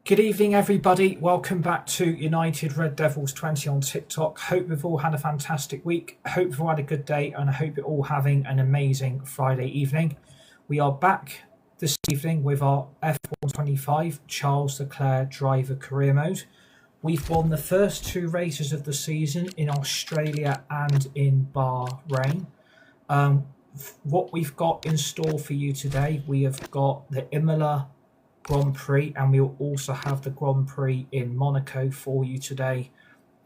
Good evening, everybody. Welcome back to United Red Devils 20 on TikTok. Hope we've all had a fantastic week. Hope you've all had a good day, and I hope you're all having an amazing Friday evening. We are back this evening with our F125 Charles Leclerc driver career mode. We've won the first two races of the season in Australia and in Bahrain. What we've got in store for you today, we have got the Imola Grand Prix, and we'll also have the Grand Prix in Monaco for you today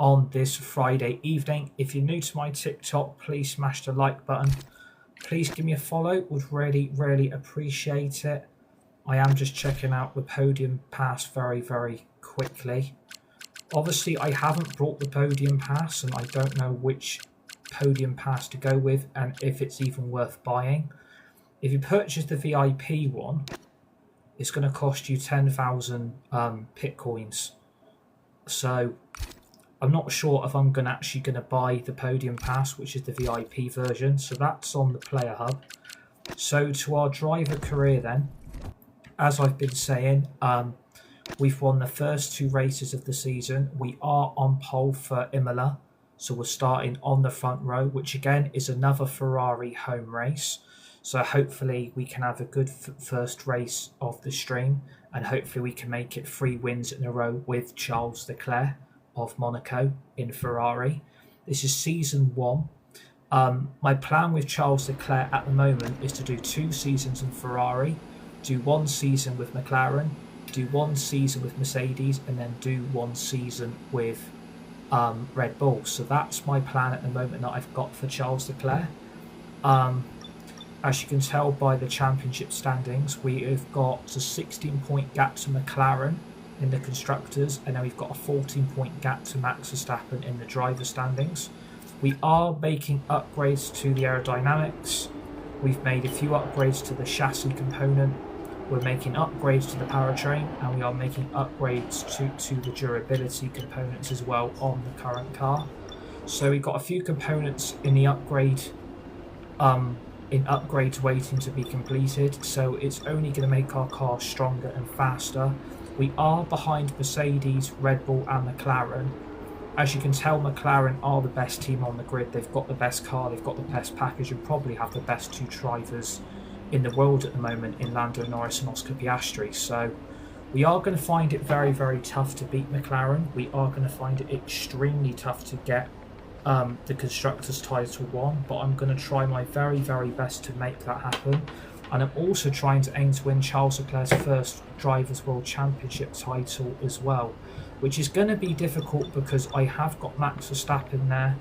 on this Friday evening. If you're new to my TikTok, please smash the like button. Please give me a follow. Would really appreciate it. I am just checking out the podium pass very quickly. Obviously, I haven't brought the podium pass, and I don't know which podium pass to go with and if it's even worth buying. If you purchase the VIP one, it's going to cost you 10,000 pit coins. So I'm not sure if I'm actually going to buy the podium pass, which is the VIP version. So that's on the player hub. So to our driver career then, as I've been saying, we've won the first two races of the season. We are on pole for Imola. So we're starting on the front row, which again is another Ferrari home race. So hopefully we can have a good first race of the stream, and hopefully we can make it 3 wins in a row with Charles Leclerc of Monaco in Ferrari. This is season 1. My plan with Charles Leclerc at the moment is to do 2 seasons in Ferrari, do 1 season with McLaren, do 1 season with Mercedes, and then do 1 season with Red Bull. So that's my plan at the moment that I've got for Charles Leclerc. As you can tell by the championship standings, we have got a 16-point gap to McLaren in the constructors, and then we've got a 14-point gap to Max Verstappen in the driver standings. We are making upgrades to the aerodynamics. We've made a few upgrades to the chassis component. We're making upgrades to the powertrain, and we are making upgrades to the durability components as well on the current car. So we've got a few components in the upgrades waiting to be completed, so it's only going to make our car stronger and faster. We are behind Mercedes, Red Bull and McLaren. As you can tell, McLaren are the best team on the grid. They've got the best car, they've got the best package, and probably have the best 2 drivers in the world at the moment in Lando Norris and Oscar Piastri. So we are going to find it very tough to beat McLaren. We are going to find it extremely tough to get the Constructors' title won, but I'm going to try my very best to make that happen. And I'm also trying to aim to win Charles Leclerc's first Drivers' World Championship title as well, which is going to be difficult because I have got Max Verstappen there,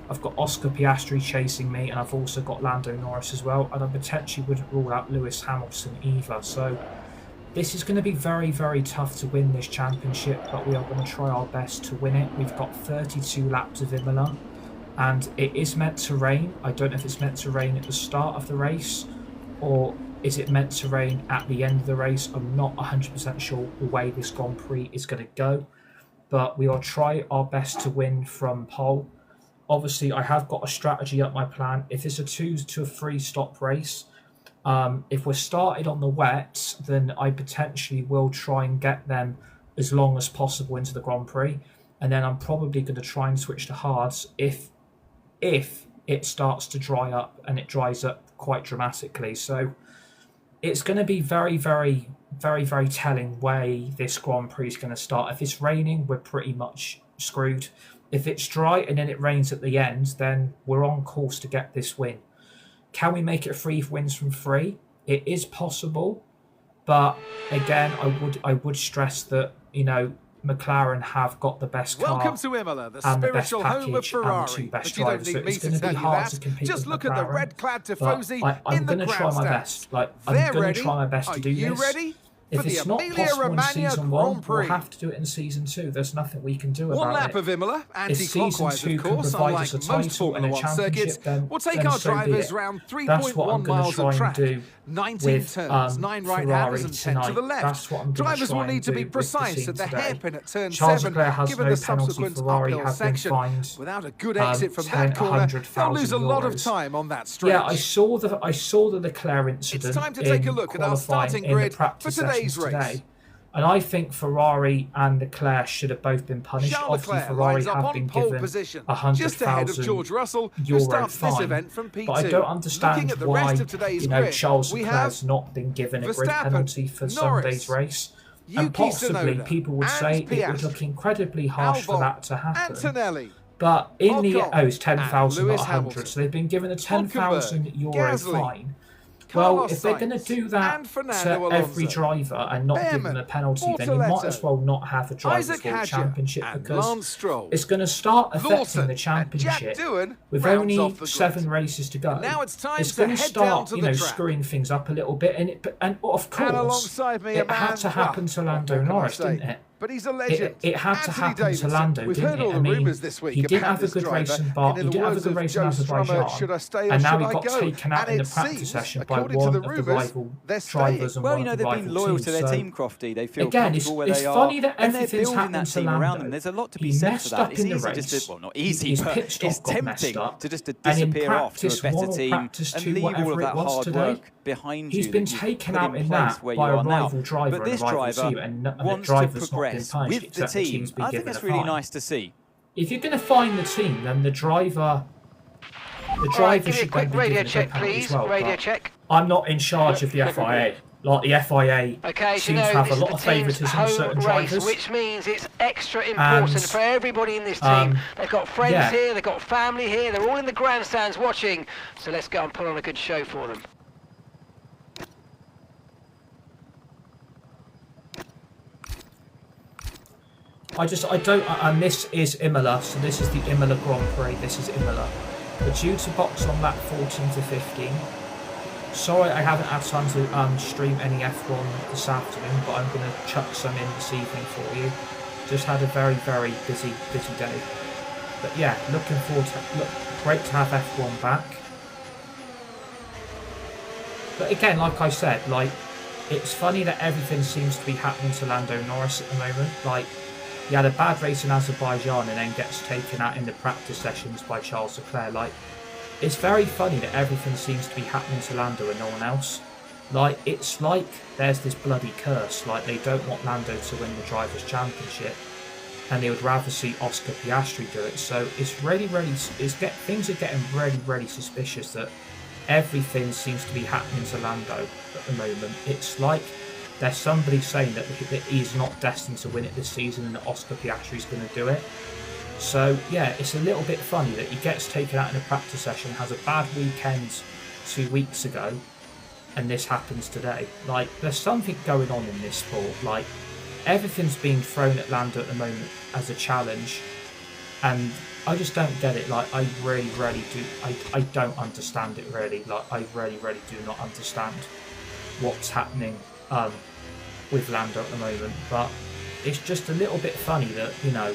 I've got Oscar Piastri chasing me, and I've also got Lando Norris as well, and I potentially wouldn't rule out Lewis Hamilton either. So this is going to be very tough to win this championship, but we are going to try our best to win it. We've got 32 laps of Imola, and it is meant to rain. I don't know if it's meant to rain at the start of the race, or is it meant to rain at the end of the race. I'm not 100% sure the way this Grand Prix is going to go, but we will try our best to win from pole. Obviously, I have got a strategy up my plan. If it's a 2 to 3 stop race, if we're started on the wets, then I potentially will try and get them as long as possible into the Grand Prix, and then I'm probably going to try and switch to hards if it starts to dry up, and it dries up quite dramatically. So it's going to be very telling way this Grand Prix is going to start. If it's raining, we're pretty much screwed. If it's dry and then it rains at the end, then we're on course to get this win. Can we make it 3 wins from 3? It is possible, but again, I would stress that, you know, McLaren have got the best car. Welcome to Imola, the and the best spiritual home of package and the Ferrari. 2 best But you don't drivers, so need me it's to going to tell be you hard that. to compete Just with look at McLaren. the red-clad Tifosi I'm in the going to try my grandstands. best. Like, I'm They're going ready. to try my best to do Are you this. ready? If For the it's not Emilia possible in Romagna season 1, Grand Prix. we'll have to do it in season 2. There's nothing we can do about it. 1 lap of Imola, If season anti-clockwise 2 of can course, provide unlike us a most title Formula and a 1 circuits. championship, then We'll take then our so be drivers it. round That's what I'm 3.1 going to miles try of and track. do 19 with turns, 9 Ferrari right-handers and 10 to tonight. the left. That's what I'm going to Drivers try will and need to do be with the precise team at the today. hairpin at turn Charles 7, Leclerc has given no the penalty. subsequent Ferrari uphill have been section. fined Without a good exit from 10, that corner, they'll 100,000 lose a lot of euros. time on that stretch. Yeah, I saw the Leclerc incident It's time to take a in look at our qualifying starting in the grid for practice today's sessions race. today. And I think Ferrari and Leclerc should have both been punished. Charles Obviously, Leclerc Ferrari lines up have on been pole given position, a just ahead of George Russell, who €100,000 starts this fine. event from P2. But I don't understand Looking at the why rest of today's you know, grid, Charles we Leclerc's have not been given a grid Verstappen, penalty for Norris, Sunday's race. And Yuki possibly Tsunoda, people would and say it would Piastri, look incredibly harsh for Albon, that to happen. Antonelli, But in the Ocon, it's 10,000 not Lewis 100, Hamilton, so they've been given a €10,000 Gasly, fine. Well, Carlos if they're going to Sainz, do that and Fernando to every Alonso, driver and not give them a penalty, then you might as well not have a Drivers' Isaac World Hadjar, Championship, and because Lance Stroll, it's going to start affecting Lawson, the championship and Jack Doohan with rounds only off the 7 grid. races to go. And now it's time It's to going to head down start, to you the know, track. screwing things up a little bit, and of course, And alongside me, a it man, had to happen to Lando what can I Norris, say? didn't it? But he's a legend. It had to Anthony happen Davidson. to Lando, We've didn't heard it? all I the mean, rumours this week he did about have a this good driver, race in and in the he did have a words good of race Joe in Strummer, Azerbaijan, should I stay or and now should he I got go? taken out And in the it practice seems, session by according one to of the the rumours, rival they're drivers staying. and Well, one you know, of the they've rival been loyal teams. to their So team, Crofty. They feel again, comfortable where it's they funny are, that and they're everything's building happened that to team around Lando. them. There's a lot to He be said for messed that. up It's in the easy race. just to, well, not easy, His but pit stop it's got messed tempting up. to just to And in disappear off to a practice better 1 or team practice and 2, leave all whatever of it that was hard today, work behind you. he's been that you've taken put out in place that where by you a are now. rival driver But and a this rival driver team, and the wants to driver's not been progress punished, with the except the team. team's been I think given a that's really fine. nice to see. If you're going to fine the team, then the driver Right, give me a should then quick be radio given a check, good penalty please. as well. Radio but check. I'm not in charge of the FIA. Like, the FIA Okay, so seems to no, have a this is lot the of team's favouritism for home certain race, drivers. which means it's extra important And, for everybody in this team. They've got friends yeah. here, they've got family here, they're all in the grandstands watching. So let's go and put on a good show for them. I don't, and this is Imola, so this is the Imola Grand Prix, this is Imola. We're due to box on lap 14 to 15. Sorry I haven't had time to stream any F1 this afternoon, but I'm going to chuck some in this evening for you. Just had a very, very busy day. But yeah, looking forward to, great to have F1 back. But again, like I said, like, it's funny that everything seems to be happening to Lando Norris at the moment. Like, he had a bad race in Azerbaijan and then gets taken out in the practice sessions by Charles Leclerc. Like, it's very funny that everything seems to be happening to Lando and no one else. Like, it's like there's this bloody curse. Like, they don't want Lando to win the Drivers' Championship, and they would rather see Oscar Piastri do it. So it's really, things are getting really, really suspicious that everything seems to be happening to Lando at the moment. It's like there's somebody saying that he's not destined to win it this season and that Oscar Piastri's going to do it. So yeah, it's a little bit funny that he gets taken out in a practice session, has a bad weekend 2 weeks ago, and this happens today. Like, there's something going on in this sport. Like, everything's being thrown at Lando at the moment as a challenge, and I just don't get it. Like, I really do. I don't understand it really. Like, I really do not understand what's happening with Lando at the moment. But it's just a little bit funny that, you know,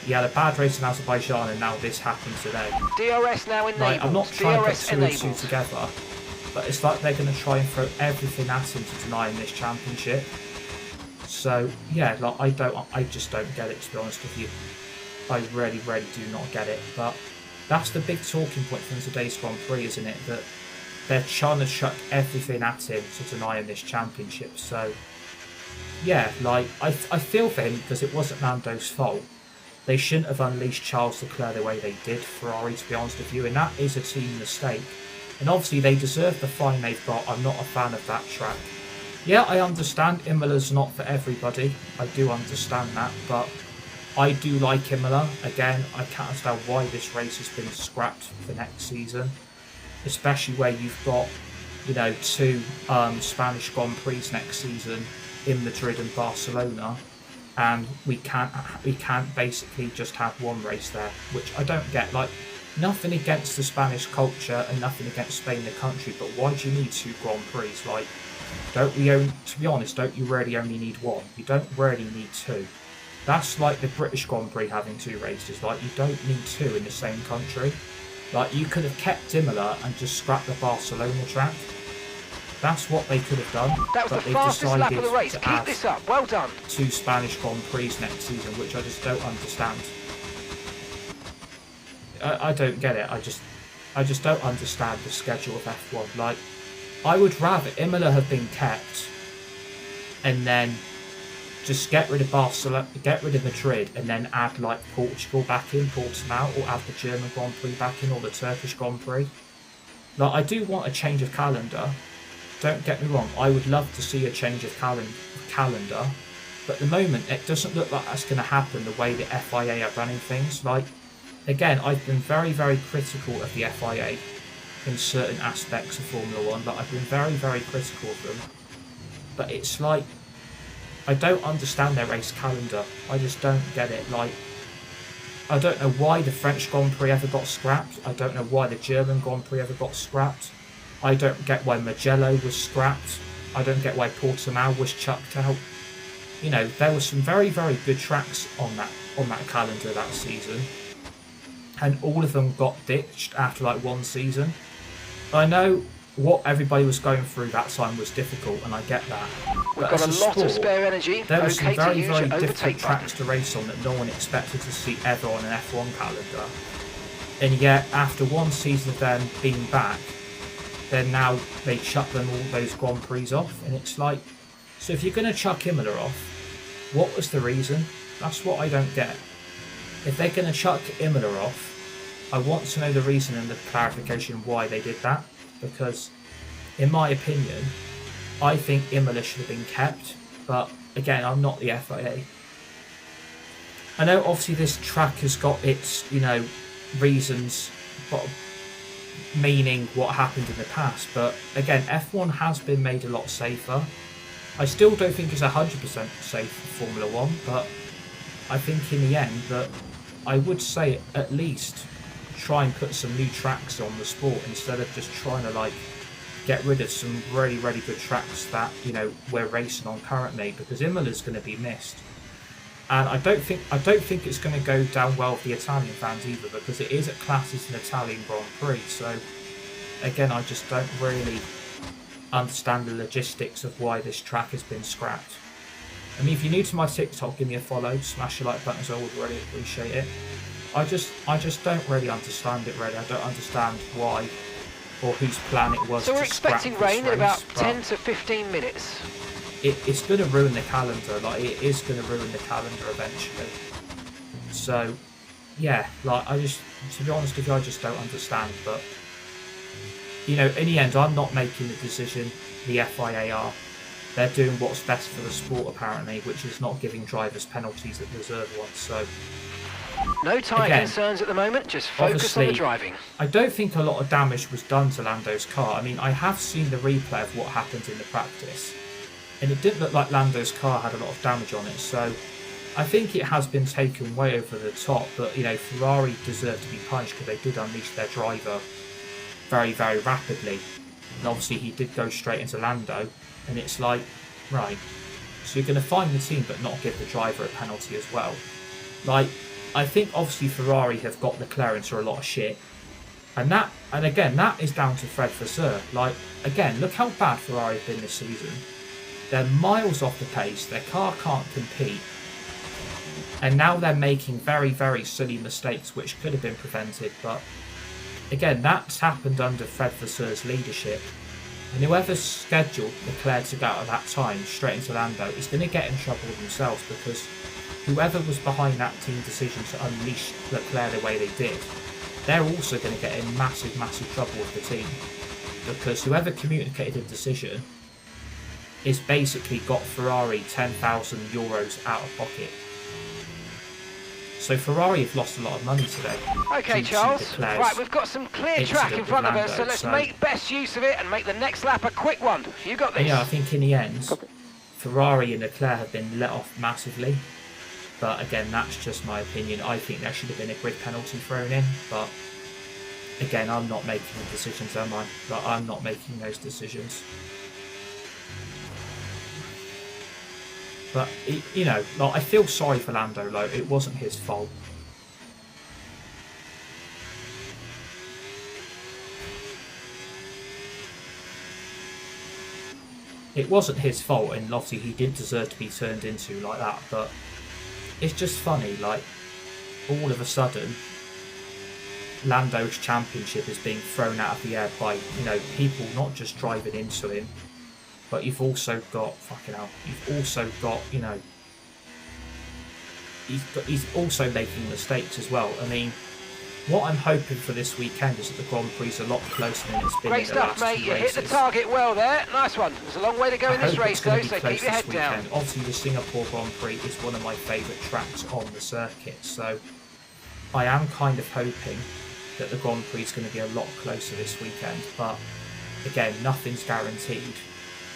he had a bad race in Azerbaijan and now this happens today. DRS now enabled. Like, I'm not trying to put DRS two and two enabled. together, but it's like they're going to try and throw everything at him to deny him this championship. So yeah, like, I just don't get it, to be honest with you. I really do not get it. But that's the big talking point from today's Grand Prix, isn't it? That they're trying to chuck everything at him to deny him this championship. So yeah, like, I feel for him because it wasn't Lando's fault. They shouldn't have unleashed Charles Leclerc the way they did, Ferrari, to be honest with you, and that is a team mistake. And obviously they deserve the fine they've got. I'm not a fan of that track. Yeah, I understand Imola's not for everybody. I do understand that, but I do like Imola. Again, I can't understand why this race has been scrapped for next season, especially where you've got, you know, 2 Spanish Grand Prix next season in Madrid and Barcelona, and we can't basically just have one race there, which I don't get. Like, nothing against the Spanish culture and nothing against Spain the country, but why do you need 2 Grand Prix? Like, to be honest, don't you really only need 1? You don't really need 2. That's like the British Grand Prix having 2 races. Like, you don't need 2 in the same country. Like, you could have kept Imola and just scrapped the Barcelona track. That's what they could have done. That was but the fastest lap of the race. Keep this up. Well done. 2 Spanish Grand Prix next season, which I just don't understand. I don't get it. I just don't understand the schedule of F1. Like, I would rather Imola have been kept, and then just get rid of Barcelona, get rid of Madrid, and then add like Portugal back in, Portimao, or add the German Grand Prix back in, or the Turkish Grand Prix. Like, I do want a change of calendar. Don't get me wrong, I would love to see a change of calendar, but at the moment it doesn't look like that's going to happen the way the FIA are running things. Like, again, I've been very, very critical of the FIA in certain aspects of Formula 1. Like, I've been very, very critical of them, but it's like, I don't understand their race calendar. I just don't get it. Like, I don't know why the French Grand Prix ever got scrapped. I don't know why the German Grand Prix ever got scrapped. I don't get why Mugello was scrapped. I don't get why Portimao was chucked out. You know, there were some very, very good tracks on that calendar that season, and all of them got ditched after like one season. I know what everybody was going through that time was difficult, and I get that. We've got a lot of spare energy. There were some Okay to very, use very your difficult overtake tracks to race on that no one expected to see ever on an F1 calendar. And yet, after one season of them being back, then now they chuck them all those Grand Prix off, and it's like, so if you're going to chuck Imola off, what was the reason? That's what I don't get. If they're going to chuck Imola off, I want to know the reason and the clarification why they did that, because in my opinion, I think Imola should have been kept, but again, I'm not the FIA. I know obviously this track has got its, you know, reasons, but meaning what happened in the past, but again, F1 has been made a lot safer. I still don't think it's 100% safe for Formula 1, but I think in the end that I would say at least try and put some new tracks on the sport instead of just trying to like get rid of some really, really good tracks that, you know, we're racing on currently, because Imola's going to be missed. And I don't think it's going to go down well with the Italian fans either, because it is classed as an Italian Grand Prix. So again, I just don't really understand the logistics of why this track has been scrapped. I mean, if you're new to my TikTok, give me a follow, smash the like button, as I would really appreciate it. I just don't really understand it. Really, I don't understand why or whose plan it was. So we're to expecting scrap this rain in race, about but 10 to 15 minutes. it's going to ruin the calendar. Like, it is going to ruin the calendar eventually. So, yeah, like, to be honest with you, I just don't understand. But, you know, in the end, I'm not making the decision. The FIA are. They're doing what's best for the sport, apparently, which is not giving drivers penalties that deserve one. So, no tyre again, concerns at the moment, just focus on the driving. I don't think a lot of damage was done to Lando's car. I mean, I have seen the replay of what happened in the practice, and it didn't look like Lando's car had a lot of damage on it. So I think it has been taken way over the top, but, you know, Ferrari deserved to be punished because they did unleash their driver very, very rapidly. And obviously he did go straight into Lando, and it's like, right, so you're going to fine the team but not give the driver a penalty as well. Like, I think obviously Ferrari have got Leclerc into a lot of shit, and again that is down to Fred Vasseur. Like, again, look how bad Ferrari have been this season. They're miles off the pace, their car can't compete, and now they're making very, very silly mistakes which could have been prevented. But again, that's happened under Fred Vasseur's leadership, and whoever's scheduled Leclerc to go out at that time straight into Lando is going to get in trouble themselves, because whoever was behind that team decision to unleash Leclerc the way they did, they're also going to get in massive, massive trouble with the team, because whoever communicated the decision is basically got Ferrari €10,000 out of pocket. So Ferrari have lost a lot of money today. Okay, Charles. Right, we've got some clear track in front of us, so let's make best use of it and make the next lap a quick one. You got this. Yeah, I think in the end, Ferrari and Leclerc have been let off massively. But again, that's just my opinion. I think there should have been a grid penalty thrown in. But again, I'm not making the decisions, am I? But I'm not making those decisions. But, you know, like, I feel sorry for Lando. Like, it wasn't his fault. It wasn't his fault, and obviously he did deserve to be turned into like that. But it's just funny, like, all of a sudden, Lando's championship is being thrown out of the air by, you know, people not just driving into him, but you've also got, fucking hell, you've also got, you know, he's also making mistakes as well. I mean, what I'm hoping for this weekend is that the Grand Prix is a lot closer than it's been Great in the last stuff, mate. two You races. hit the target well there. Nice one. There's a long way to go in this race, though, so keep your head down. Obviously, the Singapore Grand Prix is one of my favourite tracks on the circuit, so I am kind of hoping that the Grand Prix is going to be a lot closer this weekend. But again, nothing's guaranteed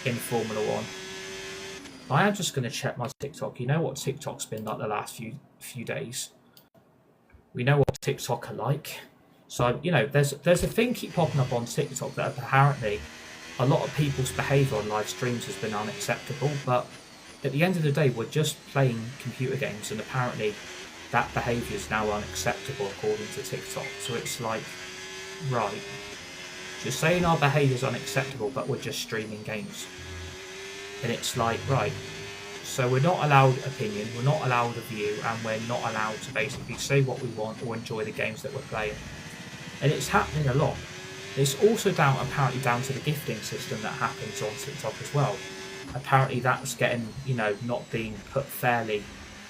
in Formula One. I am just going to check my TikTok. You know what TikTok's been like the last few days. We know what TikTok are like. So, you know, there's a thing keep popping up on TikTok that apparently a lot of people's behaviour on live streams has been unacceptable, but at the end of the day, we're just playing computer games, and apparently that behaviour is now unacceptable according to TikTok. So it's like, right, just saying our behaviour is unacceptable, but we're just streaming games. And it's like, right, so we're not allowed opinion, we're not allowed a view, and we're not allowed to basically say what we want or enjoy the games that we're playing. And it's happening a lot. It's also apparently down to the gifting system that happens on TikTok as well. Apparently that's getting, you know, not being put fairly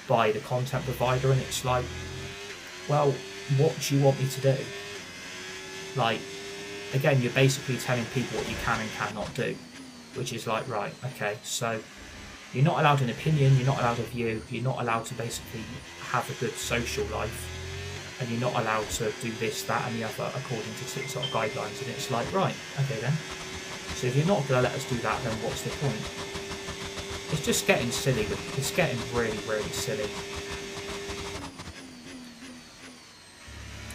by the content provider, and it's like, well, what do you want me to do? Like, again, you're basically telling people what you can and cannot do, which is like, right, okay, so you're not allowed an opinion, you're not allowed a view, you're not allowed to basically have a good social life, and you're not allowed to do this, that and the other according to TikTok guidelines. And it's like, right, okay then. So if you're not going to let us do that, then what's the point? It's just getting silly. It's getting really, really silly.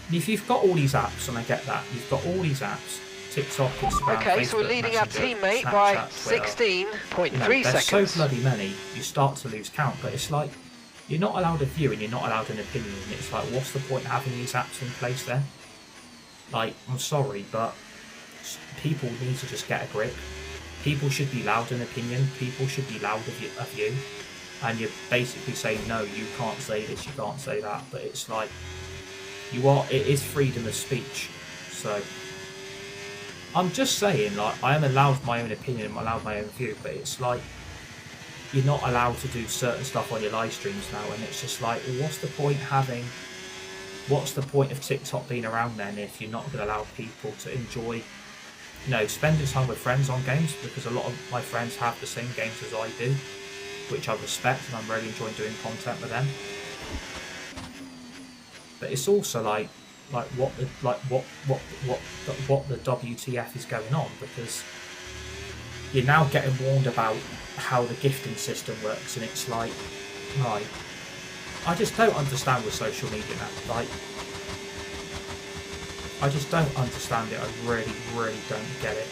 And if you've got all these apps, and I get that, you've got all these apps, TikTok, Instagram, okay, Facebook, so we're leading our Messenger, teammate Snapchat, by Twitter. 16.3 You know, seconds. there's so bloody many, you start to lose count. But it's like, you're not allowed a view and you're not allowed an opinion. And it's like, what's the point of having these apps in place then? Like, I'm sorry, but people need to just get a grip. People should be allowed an opinion. People should be allowed a view. And you're basically saying, no, you can't say this, you can't say that. But it's like, it is freedom of speech. So I'm just saying, like, I am allowed my own opinion, I'm allowed my own view, but it's like, you're not allowed to do certain stuff on your live streams now, and it's just like, well, what's the point of TikTok being around then if you're not going to allow people to enjoy, you know, spending time with friends on games? Because a lot of my friends have the same games as I do, which I respect, and I'm really enjoying doing content with them. But it's also like what the WTF is going on, because you're now getting warned about how the gifting system works, and it's like, right, I just don't understand with social media now. Like, I just don't understand it. I really, really don't get it.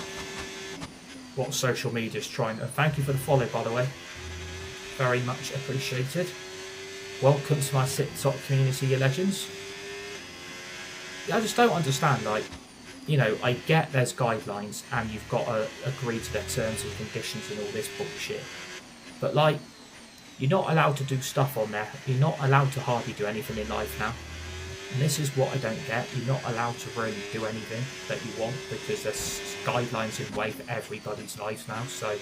What social media is trying. And thank you for the follow, by the way. Very much appreciated. Welcome to my TikTok community, you legends. I just don't understand, like, you know, I get there's guidelines and you've got to agree to their terms and conditions and all this bullshit. But, like, you're not allowed to do stuff on there. You're not allowed to hardly do anything in life now. And this is what I don't get. You're not allowed to really do anything that you want because there's guidelines in way for everybody's lives now. So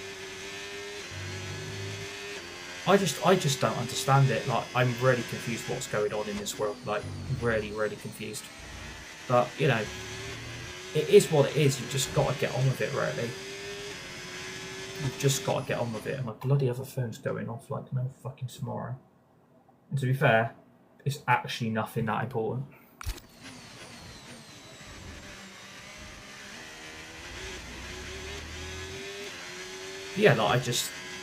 I just don't understand it. Like, I'm really confused what's going on in this world. Like, really, really confused. But, you know, it is what it is. You've just got to get on with it, really. You've just got to get on with it. And my bloody other phone's going off like no fucking tomorrow. And to be fair, it's actually nothing that important. Yeah, like,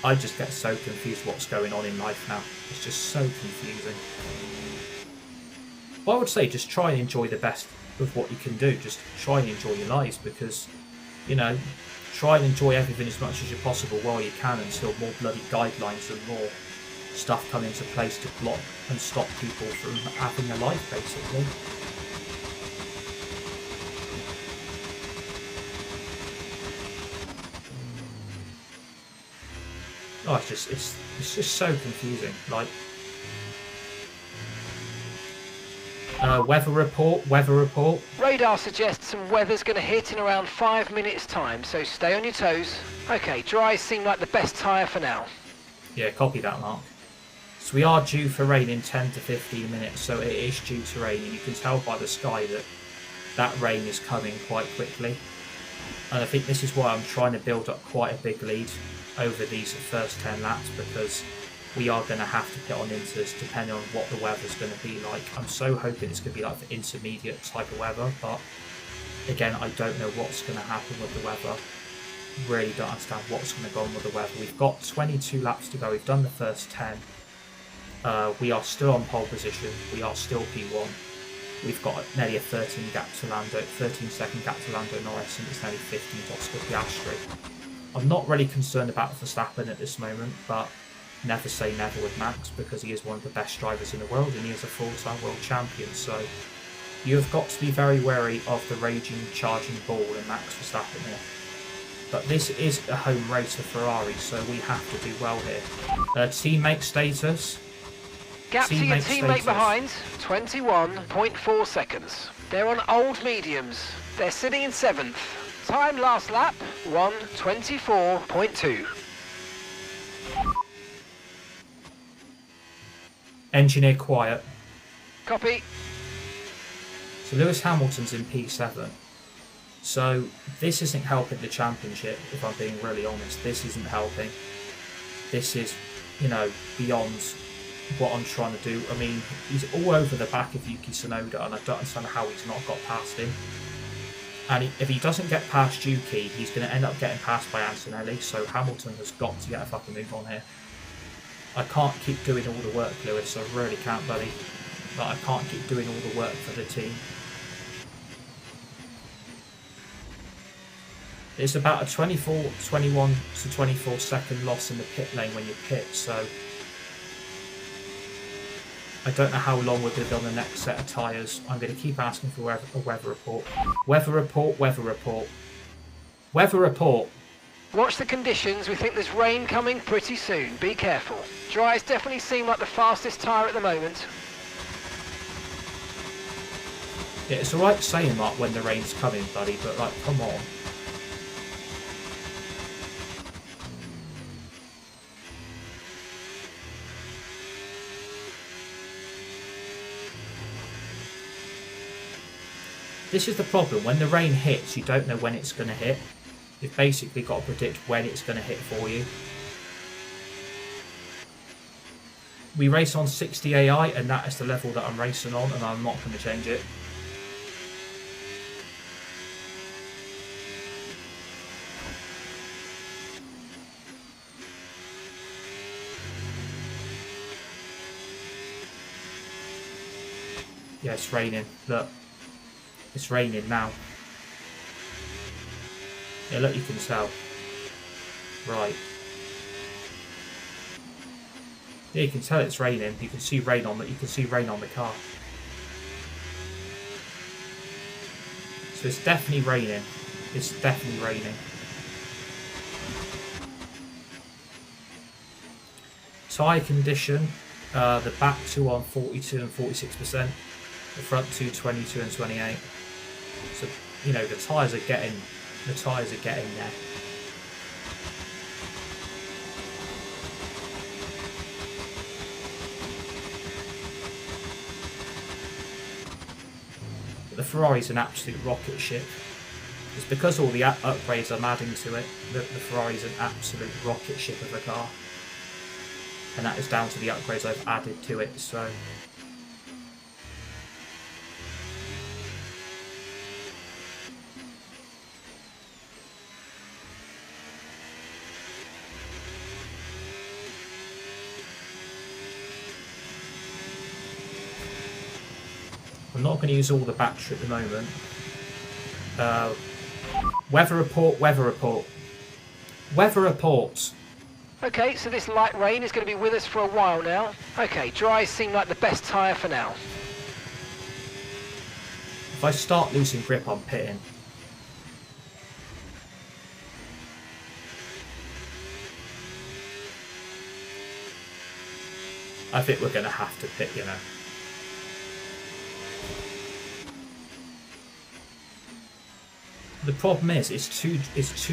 I just get so confused what's going on in life now. It's just so confusing. Well, I would say just try and enjoy the best of what you can do. Just try and enjoy your lives, because, you know, try and enjoy everything as much as you possible while you can until more bloody guidelines and more stuff come into place to block and stop people from having a life, basically. Oh, it's just so confusing. Like, weather report. Radar suggests some weather's going to hit in around 5 minutes time, so stay on your toes. Okay, dries seem like the best tyre for now. Yeah, copy that, Mark. So we are due for rain in 10 to 15 minutes, so it is due to rain, and you can tell by the sky that that rain is coming quite quickly. And I think this is why I'm trying to build up quite a big lead over these first 10 laps, because we are going to have to pit on inters depending on what the weather's going to be like. I'm so hoping it's going to be like the intermediate type of weather, but again, I don't know what's going to happen with the weather. Really don't understand what's going to go on with the weather. We've got 22 laps to go. We've done the first 10. We are still on pole position. We are still P1. We've got nearly a 13 second gap to Lando Norris, and it's nearly 15 to Oscar Piastri. I'm not really concerned about Verstappen at this moment, but never say never with Max, because he is one of the best drivers in the world and he is a full-time world champion. So you have got to be very wary of the raging, charging ball and Max Verstappen here. But this is a home race for Ferrari, so we have to do well here. Teammate status. Gap to your teammate behind, 21.4 seconds. They're on old mediums. They're sitting in 7th. Time last lap, 1:24.2. Engineer quiet. Copy. So Lewis Hamilton's in P7. So this isn't helping the championship, if I'm being really honest. This isn't helping. This is, you know, beyond what I'm trying to do. I mean, he's all over the back of Yuki Tsunoda, and I don't understand how he's not got past him. And if he doesn't get past Yuki, he's going to end up getting passed by Antonelli, so Hamilton has got to get a fucking move on here. I can't keep doing all the work, Lewis. I really can't, buddy. But I can't keep doing all the work for the team. It's about a 21 to 24 second loss in the pit lane when you pit, so I don't know how long we're going to be on the next set of tyres. I'm going to keep asking for a weather report. Weather report, weather report. Weather report. Watch the conditions. We think there's rain coming pretty soon. Be careful. Dries definitely seem like the fastest tyre at the moment. Yeah, it's alright saying that when the rain's coming, buddy, but like, come on. This is the problem. When the rain hits, you don't know when it's going to hit. You've basically got to predict when it's going to hit for you. We race on 60 AI, and that is the level that I'm racing on, and I'm not going to change it. Yeah, it's raining. Look. It's raining now. Yeah, look, you can tell. Right. Yeah, you can tell it's raining. You can see rain on it. You can see rain on the car. So it's definitely raining. It's definitely raining. Tyre condition. The back two on 42 and 46%. The front two 22 and 28. So, you know, the tyres are getting there. But the Ferrari's an absolute rocket ship. It's because all the upgrades I'm adding to it that the Ferrari's an absolute rocket ship of a car. And that is down to the upgrades I've added to it, so... I'm not going to use all the battery at the moment. Weather report, weather report. Weather reports. Okay, so this light rain is going to be with us for a while now. Okay, dries seem like the best tyre for now. If I start losing grip, I'm pitting. I think we're going to have to pit, you know. The problem is, it's too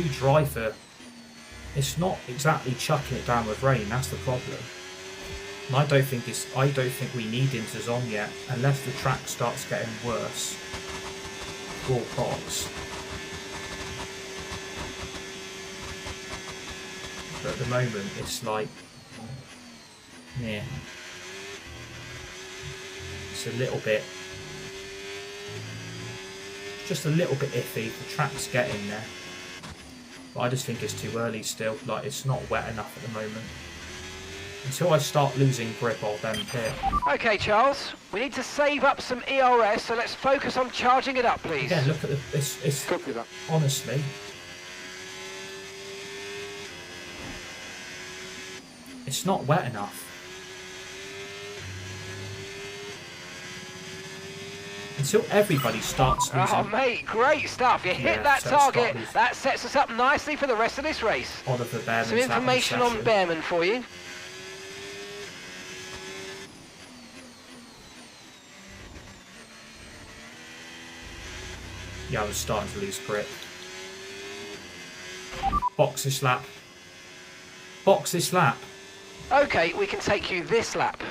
dry for... It's not exactly chucking it down with rain, that's the problem. And I don't think we need inters on yet, unless the track starts getting worse. Raw box. But at the moment, it's like, yeah, it's a little bit, just a little bit iffy. The track's getting there, but I just think it's too early still. Like, it's not wet enough at the moment. Until I start losing grip, I'll then pit. Okay, Charles, we need to save up some ERS, so let's focus on charging it up, please. Again, look at the, it's Copy that. honestly, it's not wet enough. Until everybody starts losing. Oh, mate, great stuff. You hit that target. That sets us up nicely for the rest of this race. Oliver Behrman's Some information on Behrman for you. Yeah, I was starting to lose grip. Box this lap. Box this lap. Okay, we can take you this lap.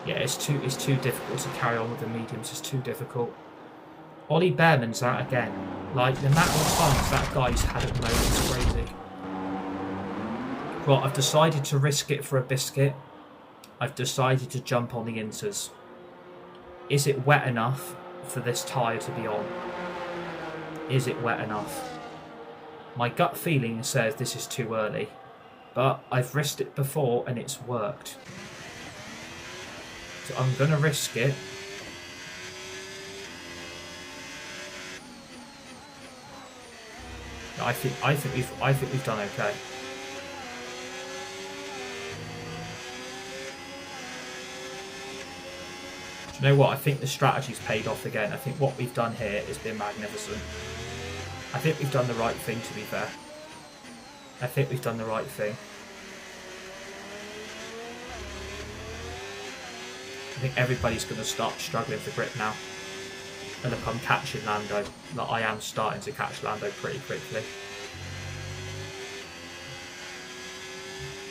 Yeah, it's too difficult to carry on with the mediums. It's too difficult. Ollie Behrman's out again. Like, the amount of times that guy's had at the moment is crazy. Right, I've decided to risk it for a biscuit. I've decided to jump on the inters. Is it wet enough for this tyre to be on? Is it wet enough? My gut feeling says this is too early, but I've risked it before and it's worked. So I'm going to risk it. I think we've done okay. Do you know what? I think the strategy's paid off again. I think what we've done here has been magnificent. I think we've done the right thing, to be fair. I think we've done the right thing. I think everybody's going to start struggling for grip now. And look, I'm catching Lando. Like, I am starting to catch Lando pretty quickly.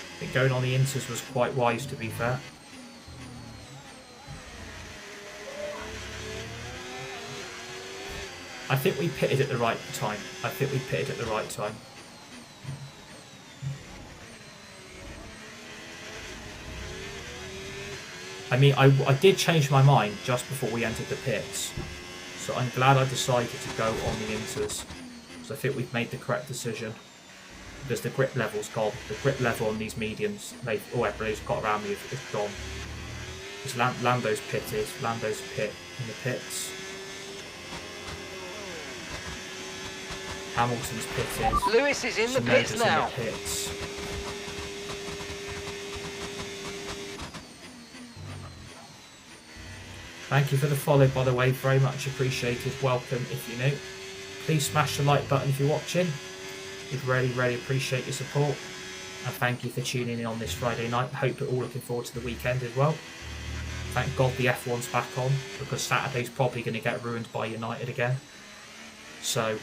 I think going on the inters was quite wise, to be fair. I think we pitted at the right time. I think we pitted at the right time. I mean, I did change my mind just before we entered the pits. So I'm glad I decided to go on the inters. Because I think we've made the correct decision. Because the grip level's gone. The grip level on these mediums, everybody's got around me is gone. Because Lando's pitted. Lando's pit in the pits. Hamilton's pitted. Lewis is in the pits now. In the pits. Thank you for the follow, by the way, very much appreciated. Welcome if you're new. Please smash the like button if you're watching. We'd really, really appreciate your support. And thank you for tuning in on this Friday night. I hope you're all looking forward to the weekend as well. Thank God the F1's back on, because Saturday's probably going to get ruined by United again. So,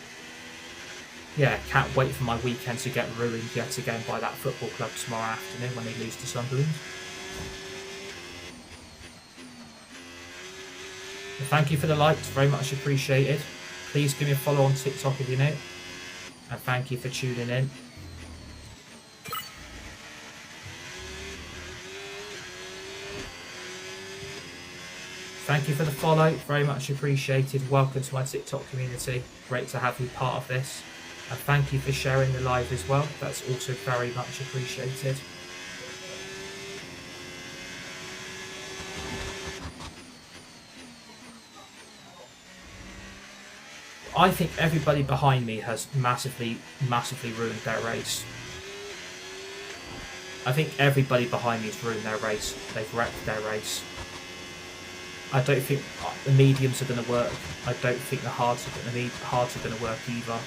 yeah, can't wait for my weekend to get ruined yet again by that football club tomorrow afternoon when they lose to Sunderland. Thank you for the likes, very much appreciated. Please give me a follow on TikTok if you're new. And thank you for tuning in. Thank you for the follow, very much appreciated. Welcome to my TikTok community. Great to have you part of this. And thank you for sharing the live as well. That's also very much appreciated. I think everybody behind me has massively ruined their race. I think everybody behind me has ruined their race. They've wrecked their race. I don't think the mediums are going to work. I don't think the hards are going to work either.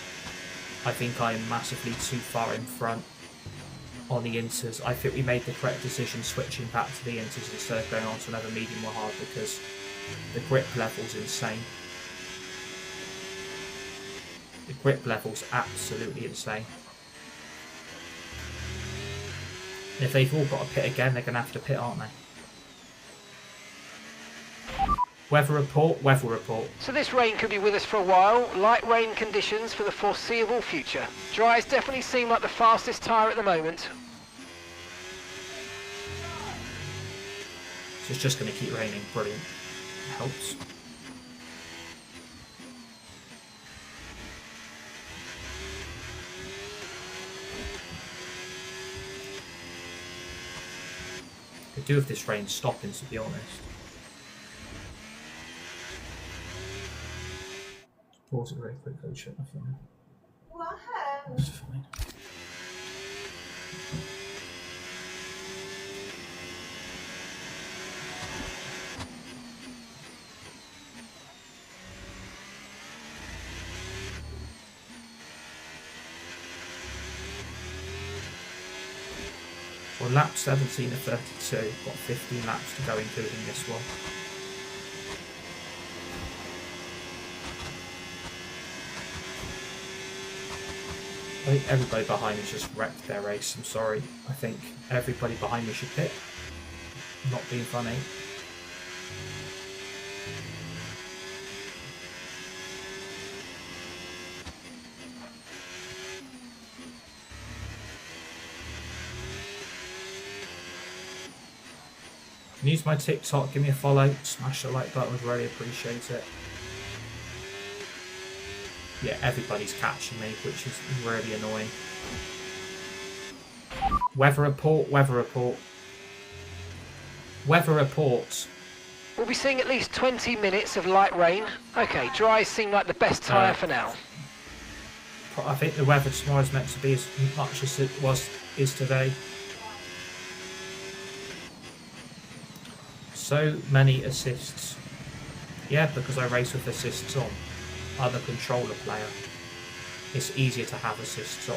I think I am massively too far in front. on the inters. I think we made the correct decision switching back to the inters instead of going on to another medium or hard, because the grip level's insane. The grip level's absolutely insane. And if they've all got to pit again, they're going to have to pit, aren't they? Weather report, weather report. So this rain could be with us for a while. Light rain conditions for the foreseeable future. Dries definitely seem like the fastest tyre at the moment. So it's just going to keep raining. Brilliant. It helps. Could do with this rain stopping, to be honest. Pause it very quickly, shut my phone. That's fine. Well, lap 17 of 32, got 15 laps to go, including this one. I think everybody behind me just wrecked their race. I'm sorry. I think everybody behind me should pit. Not being funny. Can you use my TikTok, give me a follow, smash the like button, would really appreciate it. Yeah, everybody's catching me, which is really annoying. Weather report, weather report. Weather reports. We'll be seeing at least 20 minutes of light rain. Okay, dries seem like the best tyre for now. I think the weather tomorrow is meant to be as much as it is today. So many assists. Yeah, because I race with assists on. Other controller player. It's easier to have assists on.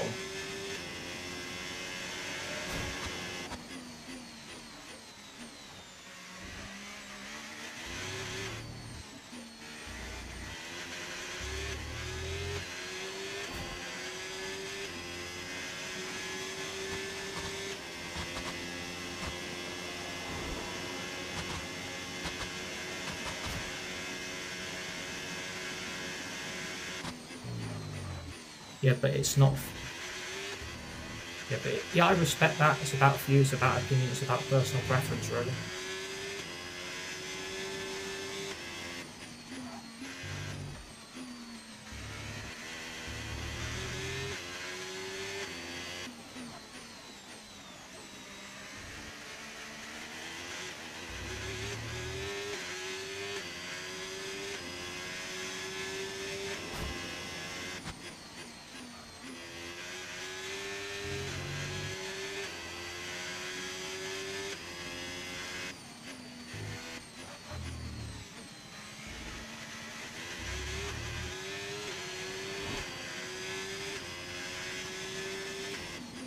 Yeah, but it's not. Yeah, but yeah, I respect that. It's about views, it's about opinion, it's about personal preference, really.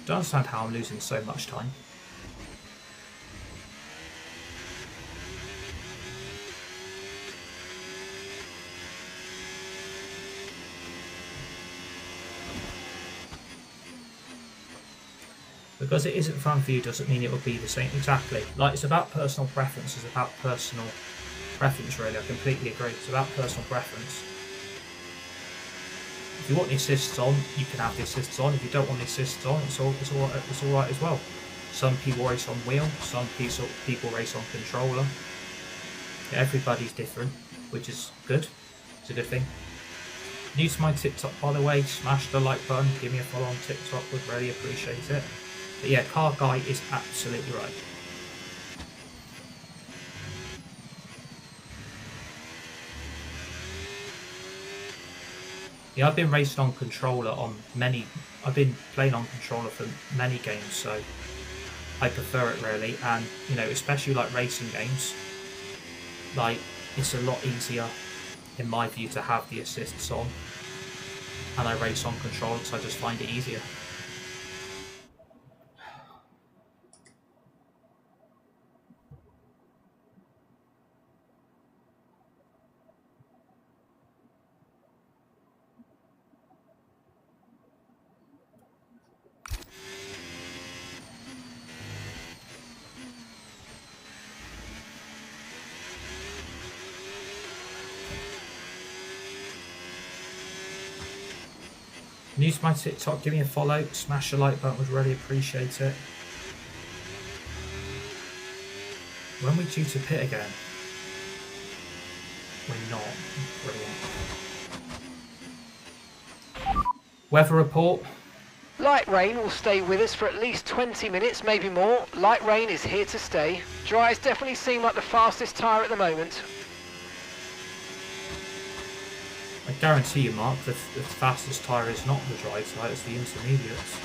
I don't understand how I'm losing so much time. Because it isn't fun for you doesn't mean it will be the same. Exactly. Like, it's about personal preference. It's about personal preference, really. I completely agree. It's about personal preference. If you want the assists on, you can have the assists on. If you don't want the assists on, it's all right as well. Some people race on wheel, some people race on controller. Everybody's different, which is good. It's a good thing. New to my TikTok, by the way, smash the like button, give me a follow on TikTok, would really appreciate it. But yeah, Car Guy is absolutely right. Yeah, I've been racing on controller on many. I've been playing on controller for many games, so I prefer it really. And you know, especially like racing games, like it's a lot easier, in my view, to have the assists on. And I race on controller because I just find it easier. New to my TikTok, give me a follow, smash the like button, would really appreciate it. When we due to pit again? We're not. Brilliant. Weather report. Light rain will stay with us for at least 20 minutes, maybe more. Light rain is here to stay. Dries definitely seem like the fastest tyre at the moment. I guarantee you, Mark, the fastest tyre is not the dry tyre, it's the intermediates.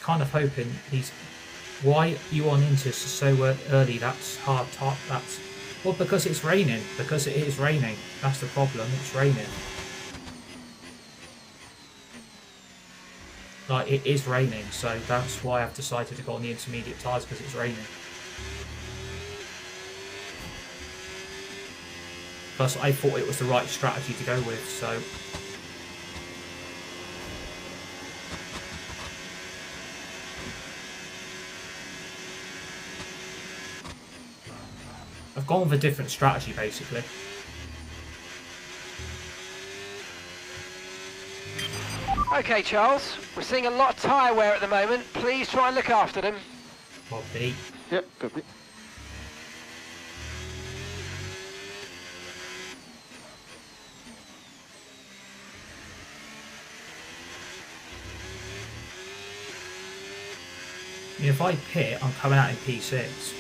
Kind of hoping he's. Why you on into so early? That's hard. That's well because it's raining. Because it is raining. That's the problem. It's raining. Like it is raining, so that's why I've decided to go on the intermediate tyres because it's raining. Plus, I thought it was the right strategy to go with. So. I've gone with a different strategy, basically. Okay, Charles, we're seeing a lot of tyre wear at the moment. Please try and look after them. Copy. Yep, copy. I mean, if I pit, I'm coming out in P6.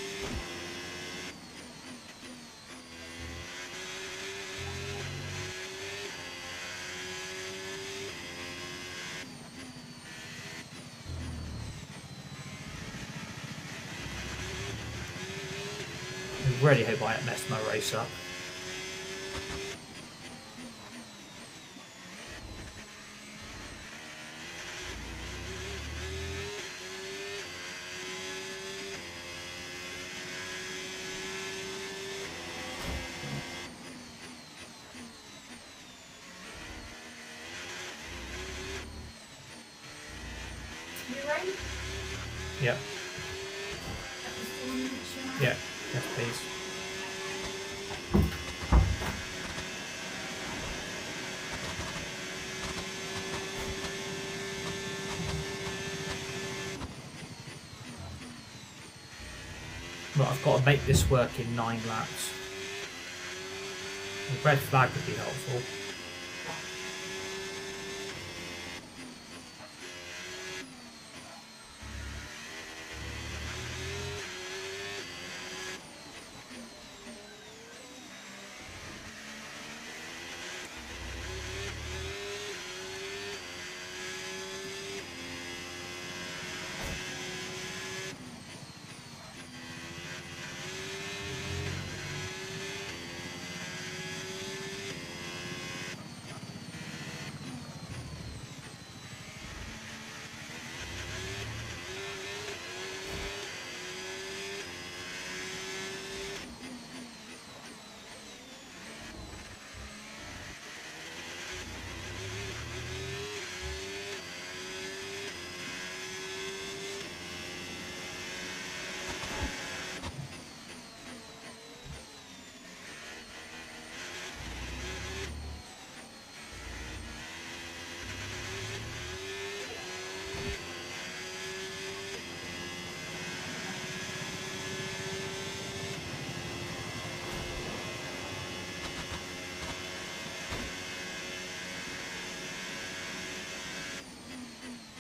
I really hope I haven't messed my race up. Yeah. Yeah, yes please. Right, I've got to make this work in 9 laps. A red flag would be helpful.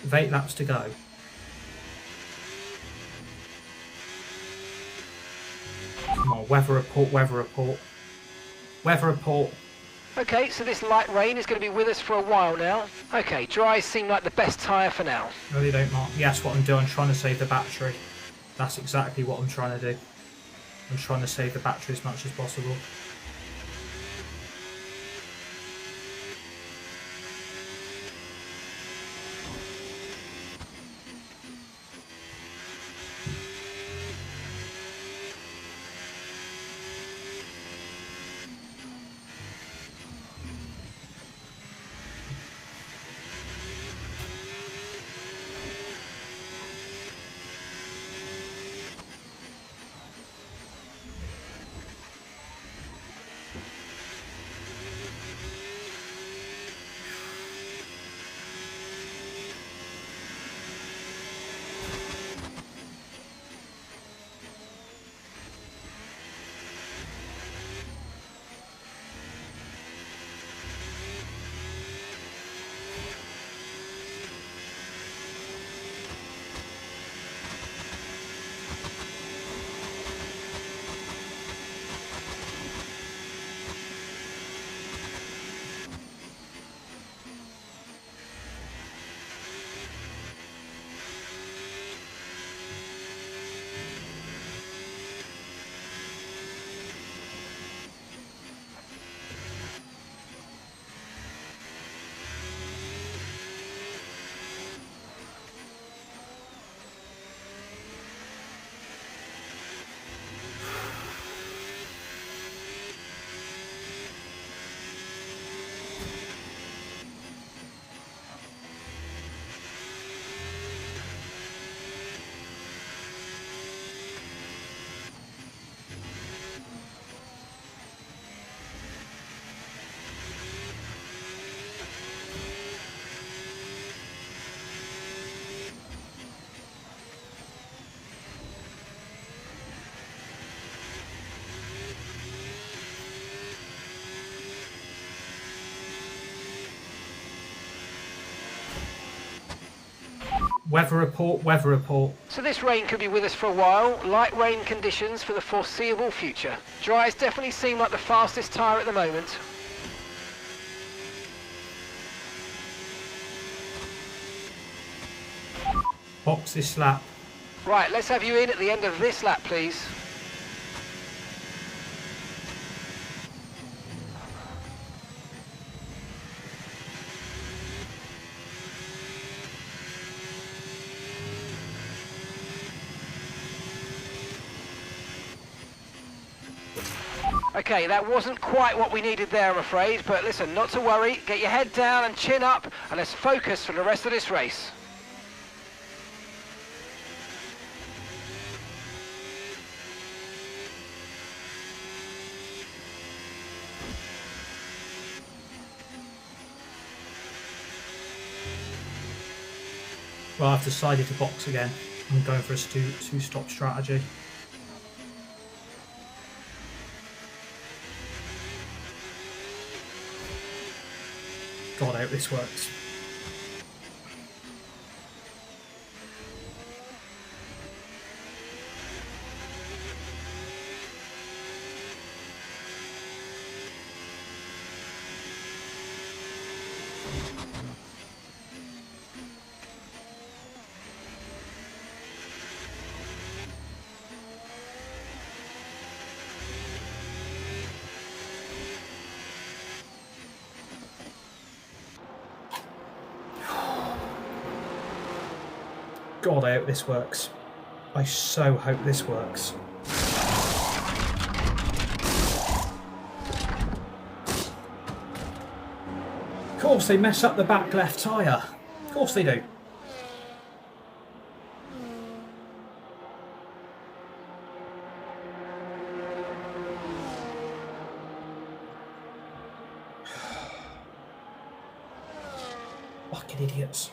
With 8 laps to go. weather report, weather report. Weather report. Okay, so this light rain is going to be with us for a while now. Okay, dries seem like the best tyre for now. No, they don't, Mark. Yes, what I'm doing, I'm trying to save the battery. That's exactly what I'm trying to do. I'm trying to save the battery as much as possible. Weather report, weather report. So this rain could be with us for a while. Light rain conditions for the foreseeable future. Dries definitely seem like the fastest tyre at the moment. Box this lap. Right, let's have you in at the end of this lap, please. Okay, that wasn't quite what we needed there, I'm afraid, but listen, not to worry. Get your head down and chin up, and let's focus for the rest of this race. Well, I've decided to box again. I'm going for a two-stop strategy. God, I hope this works. God, I hope this works. I so hope this works. Of course, they mess up the back left tyre. Of course they do. Fucking idiots.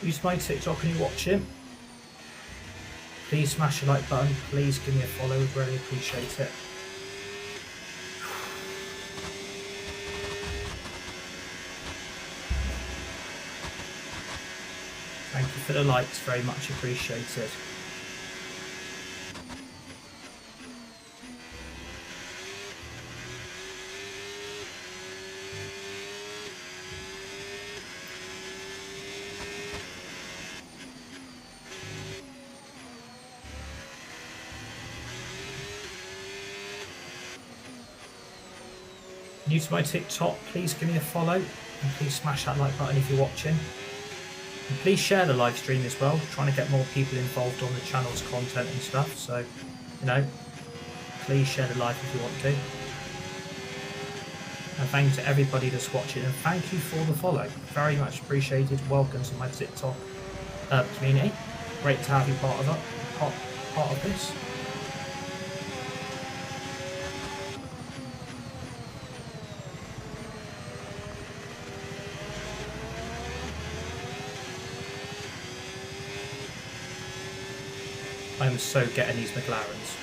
Use my TikTok and you're watching. Please smash the like button. Please give me a follow. We'd really appreciate it. Thank you for the likes. Very much appreciated. New to my TikTok, please give me a follow and please smash that like button if you're watching. And please share the live stream as well, trying to get more people involved on the channel's content and stuff, so, you know, please share the live if you want to. And thank you to everybody that's watching, and thank you for the follow. Very much appreciated. Welcome to my TikTok community. Great to have you part of this. I'm so getting these McLarens.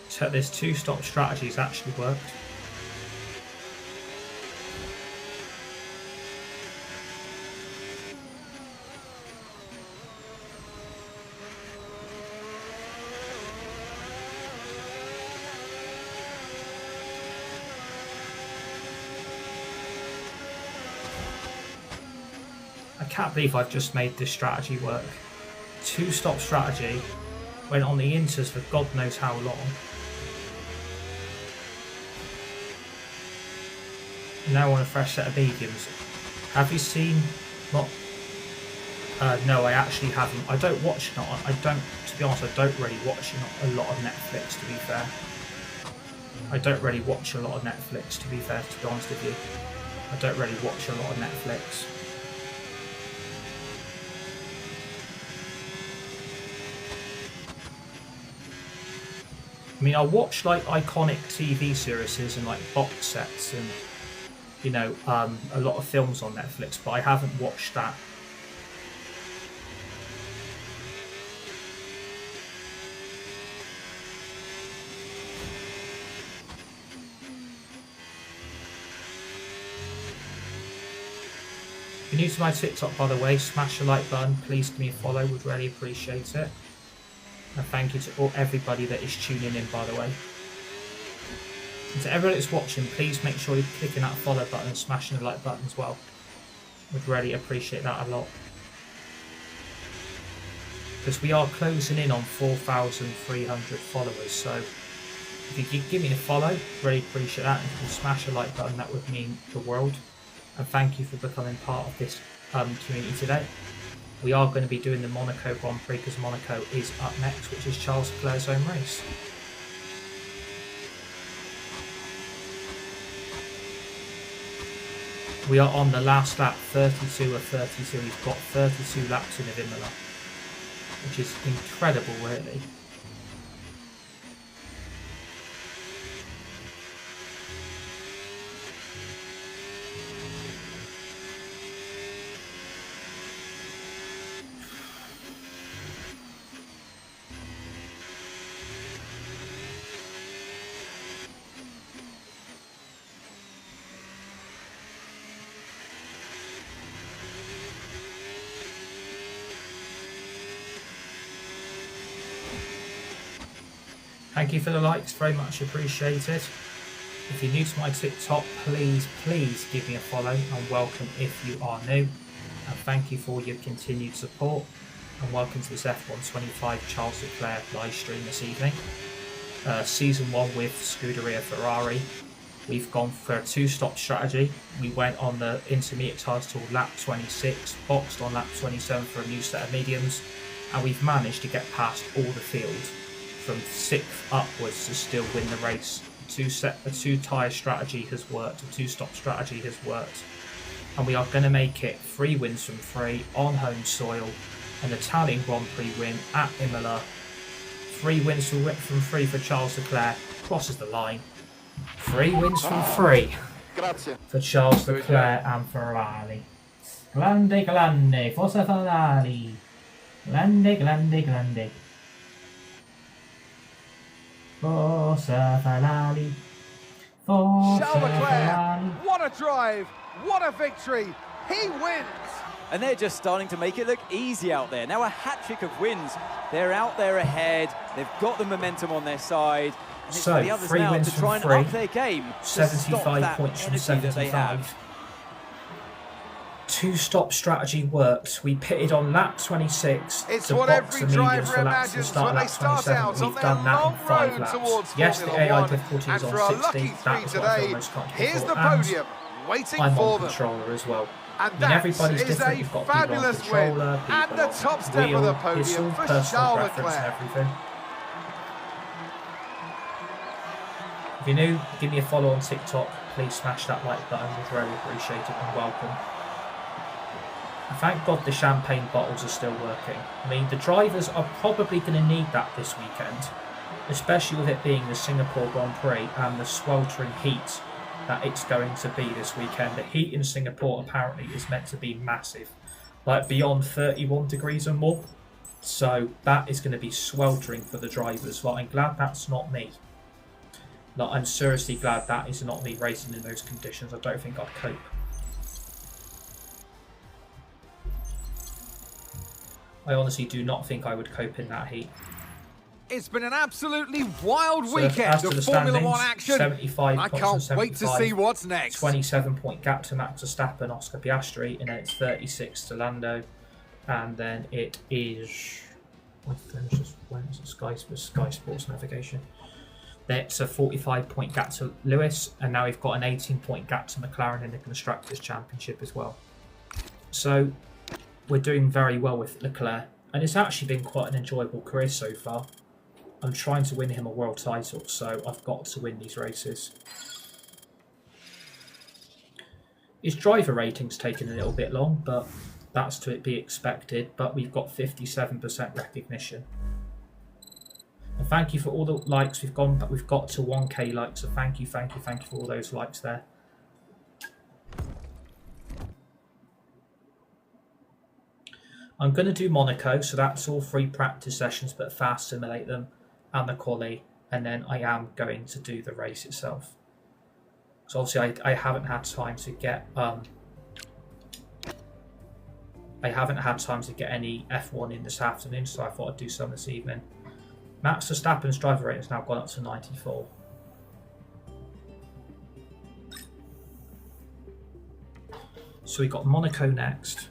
So this two-stop strategy has actually worked. I can't believe I've just made this strategy work. Two-stop strategy went on the inters for God knows how long. Now on a fresh set of mediums. Have you seen what? No, I actually haven't. I don't watch to be honest, I don't really watch a lot of Netflix, to be fair. I don't really watch a lot of Netflix, to be fair, to be honest with you. I don't really watch a lot of Netflix. I mean, I watch like iconic TV series and like box sets and, you know, a lot of films on Netflix, but I haven't watched that. If you're new to my TikTok, by the way, smash the like button. Please give me a follow. Would really appreciate it. And thank you to everybody that is tuning in, by the way. And to everyone that's watching, please make sure you're clicking that follow button and smashing the like button as well. Would really appreciate that a lot. Because we are closing in on 4,300 followers, so if you could give me a follow, really appreciate that. And if you can smash the like button, that would mean the world. And thank you for becoming part of this community today. We are going to be doing the Monaco Grand Prix because Monaco is up next, which is Charles Leclerc's own race. We are on the last lap, 32 of 32. He's got 32 laps in of Imola, which is incredible, really. Thank you for the likes, very much appreciated. If you're new to my TikTok, please give me a follow and welcome if you are new. And thank you for your continued support. And welcome to this F125 Charles Leclerc live stream this evening. Season 1 with Scuderia Ferrari. We've gone for a 2-stop strategy. We went on the intermediate tyres till lap 26, boxed on lap 27 for a new set of mediums, and we've managed to get past all the field from 6th upwards to still win the race. A 2-tyre strategy has worked, a 2-stop strategy has worked, and we are going to make it 3 wins from 3 on home soil, an Italian Grand Prix win at Imola, 3 wins from 3 for Charles Leclerc, crosses the line. 3 wins from 3 for Charles Leclerc and Ferrari. Grande, forza Ferrari. Grande. Forza Ferrari. Charles Leclerc, what a drive, what a victory. He wins. And they're just starting to make it look easy out there. Now a hat-trick of wins. They're out there ahead. They've got the momentum on their side. So, the others 3 now wins to try from and 3, up their game, 75 points from 75. 2-stop strategy worked. We pitted on lap 26 it's to what box every the mediums driver for laps to imagines start when they lap start 27. out on We've their done that long in 5 road laps. towards Yes, the Formula AI 1. difficulty And is for on our lucky 60. That three is what I feel today, most comfortable here's for. the And podium waiting I'm for on them. controller as well. And I mean, that everybody's is different. a You've got people on fabulous controller, win. people And the on top step wheel, of the podium pistol, for personal Charles preference and Leclerc. everything. If you're new, give me a follow on TikTok. Please smash that like button. We're very appreciated and welcome. And thank God the champagne bottles are still working. I mean, the drivers are probably going to need that this weekend, especially with it being the Singapore Grand Prix and the sweltering heat that it's going to be this weekend. The heat in Singapore apparently is meant to be massive, like beyond 31 degrees or more. So that is going to be sweltering for the drivers. Like, I'm glad that's not me. Like, I'm seriously glad that is not me racing in those conditions. I don't think I'd cope. I honestly do not think I would cope in that heat. It's been an absolutely wild So weekend as to the of Formula 1 standings, action. 75 I points can't from wait to 75, see what's next. 27-point gap to Max Verstappen, Oscar Piastri, and then it's 36 to Lando, and then it is. When's the Sky Sports navigation? That's a 45-point gap to Lewis, and now we've got an 18-point gap to McLaren in the Constructors' Championship as well. So we're doing very well with Leclerc, and it's actually been quite an enjoyable career so far. I'm trying to win him a world title, so I've got to win these races. His driver rating's taken a little bit long, but that's to be expected. But we've got 57% recognition. And thank you for all the likes. We've got to 1k likes, so thank you for all those likes there. I'm going to do Monaco, so that's all 3 practice sessions, but fast simulate them and the quali, and then I am going to do the race itself. So obviously I haven't had time to get any F1 in this afternoon, so I thought I'd do some this evening. Max Verstappen's driver rating has now gone up to 94. So we got Monaco next.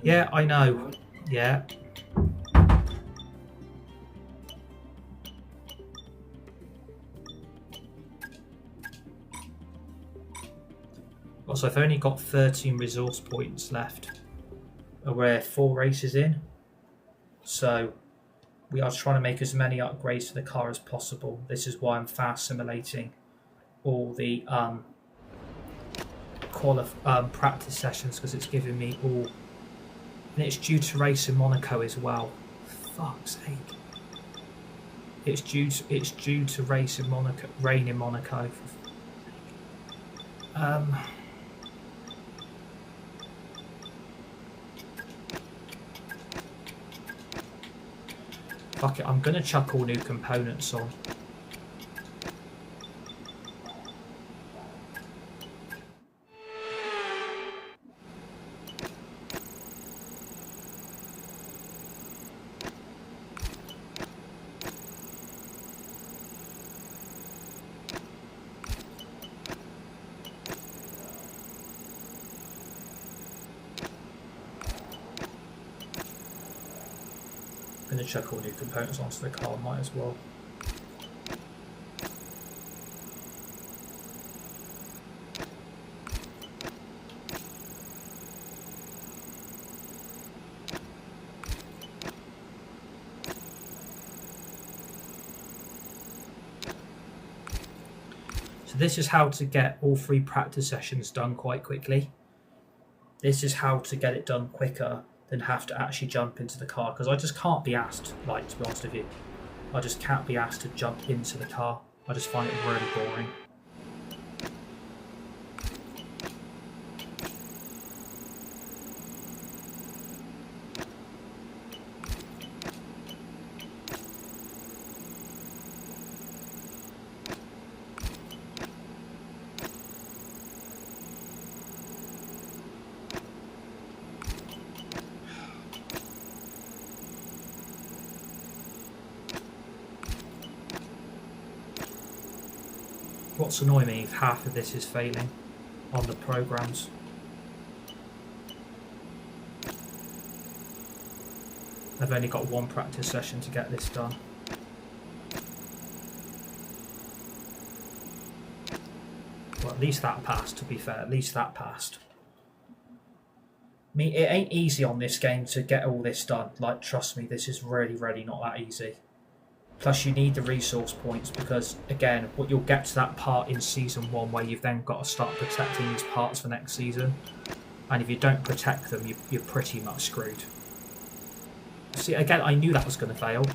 Yeah, I know. Yeah. Also, I've only got 13 resource points left. We're 4 races in. So we are trying to make as many upgrades to the car as possible. This is why I'm fast simulating all the practice sessions, because it's giving me all. And it's due to race in Monaco as well. Fuck's sake! It's due to race in Monaco, rain in Monaco. Fuck it, I'm going to chuck all new components on. I'm going to chuck all new components onto the car, might as well. So this is how to get all 3 practice sessions done quite quickly. This is how to get it done quicker than have to actually jump into the car, because I just can't be asked, like, to be honest with you, I just can't be asked to jump into the car. I just find it really boring. What's annoying me if half of this is failing on the programs. I've only got 1 practice session to get this done. Well, at least that passed, to be fair. At least that passed. I mean, it ain't easy on this game to get all this done. Like, trust me, this is really, really not that easy. Plus, you need the resource points because, again, you'll get to that part in Season 1 where you've then got to start protecting these parts for next season. And if you don't protect them, you're pretty much screwed. See, again, I knew that was going to fail.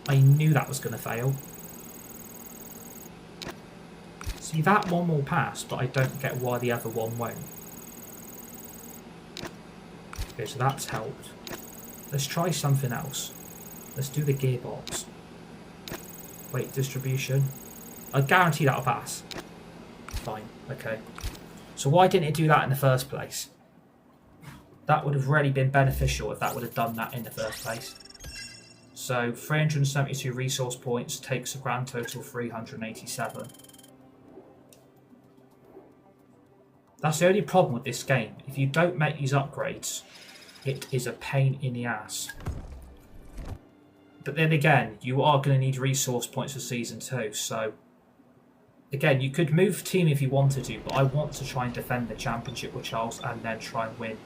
I knew that was going to fail. See, that one will pass, but I don't get why the other one won't. Okay, so that's helped. Let's try something else. Let's do the gearbox. Weight distribution. I guarantee that'll pass. Fine, okay. So why didn't it do that in the first place? That would have really been beneficial if that would have done that in the first place. So 372 resource points takes a grand total of 387. That's the only problem with this game. If you don't make these upgrades, it is a pain in the ass. But then again, you are going to need resource points for Season 2, so... Again, you could move team if you wanted to, but I want to try and defend the championship with Charles and then try and win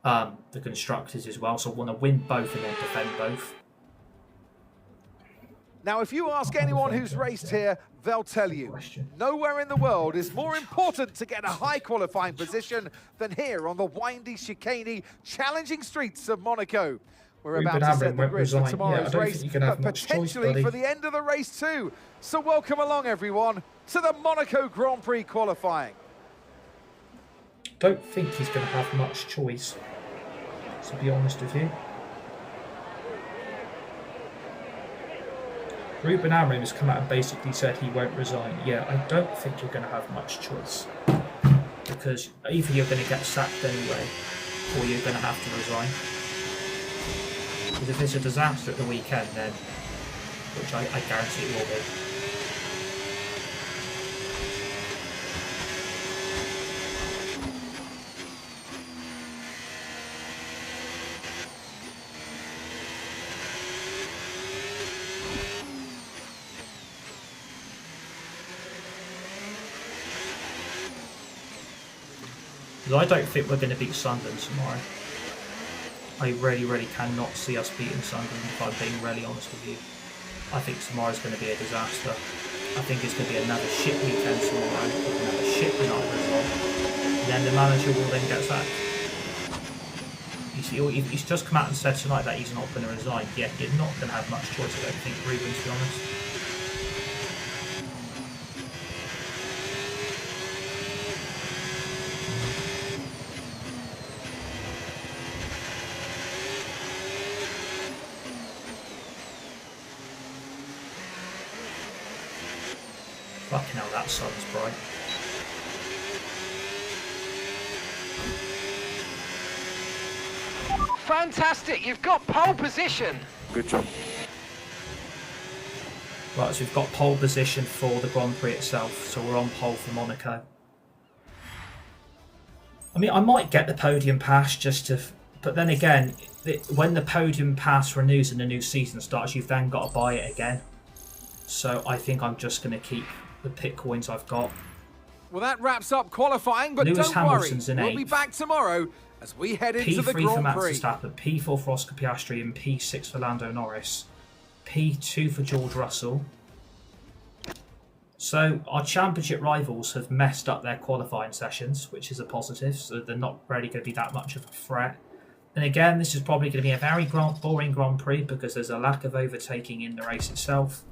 the Constructors as well. So I want to win both and then defend both. Now, if you ask anyone who's raced here, they'll tell you, nowhere in the world is more important to get a high qualifying position than here on the windy, chicaney, challenging streets of Monaco. We're about to set the grid for tomorrow's race, but potentially for the end of the race too. So welcome along, everyone, to the Monaco Grand Prix qualifying. Don't think he's going to have much choice, to be honest with you. Ruben Amorim has come out and basically said he won't resign. Yeah, I don't think you're going to have much choice. Because either you're going to get sacked anyway, or you're going to have to resign. Because if it's a disaster at the weekend, then, which I guarantee it will be. Because I don't think we're going to beat Sunderland tomorrow. I really, really cannot see us beating Sunderland, if I'm being really honest with you. I think tomorrow's going to be a disaster. I think it's going to be another shit weekend tomorrow, another shit United result, and then the manager will then get sacked. You see, he's just come out and said tonight that he's not going to resign. Yeah, you're not going to have much choice, I don't think, Ruben, to be honest. Fucking hell, that sun's bright. Fantastic, you've got pole position. Good job. Right, so we've got pole position for the Grand Prix itself, so we're on pole for Monaco. I mean, I might get the podium pass just to... But then again, when the podium pass renews and the new season starts, you've then got to buy it again. So I think I'm just going to keep the pit coins I've got. Well, that wraps up qualifying, but Lewis don't Hamilton's worry, in we'll be 8th. back tomorrow as we head into the P3 for Grand Max Prix. Verstappen, P4 for Oscar Piastri, and P6 for Lando Norris. P2 for George Russell. So our championship rivals have messed up their qualifying sessions, which is a positive, so they're not really going to be that much of a threat. And again, this is probably going to be a very boring Grand Prix because there's a lack of overtaking in the race itself.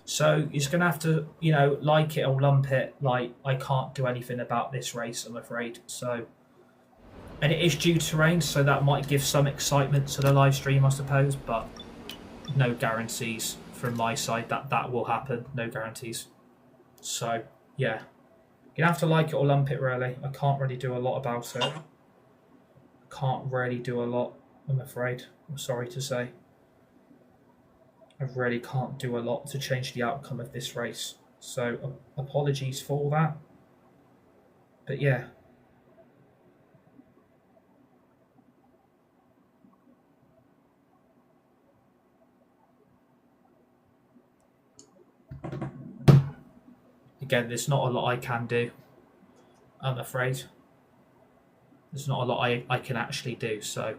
So you're just going to have to, you know, like it or lump it. Like, I can't do anything about this race, I'm afraid. So, and it is due to rain, so that might give some excitement to the live stream, I suppose, but no guarantees from my side that that will happen. No guarantees. So, yeah. You have to like it or lump it, really. I can't really do a lot about it. Can't really do a lot, I'm afraid. I'm sorry to say. I really can't do a lot to change the outcome of this race. So, apologies for that. But yeah. Again, there's not a lot I can do, I'm afraid. There's not a lot I can actually do, so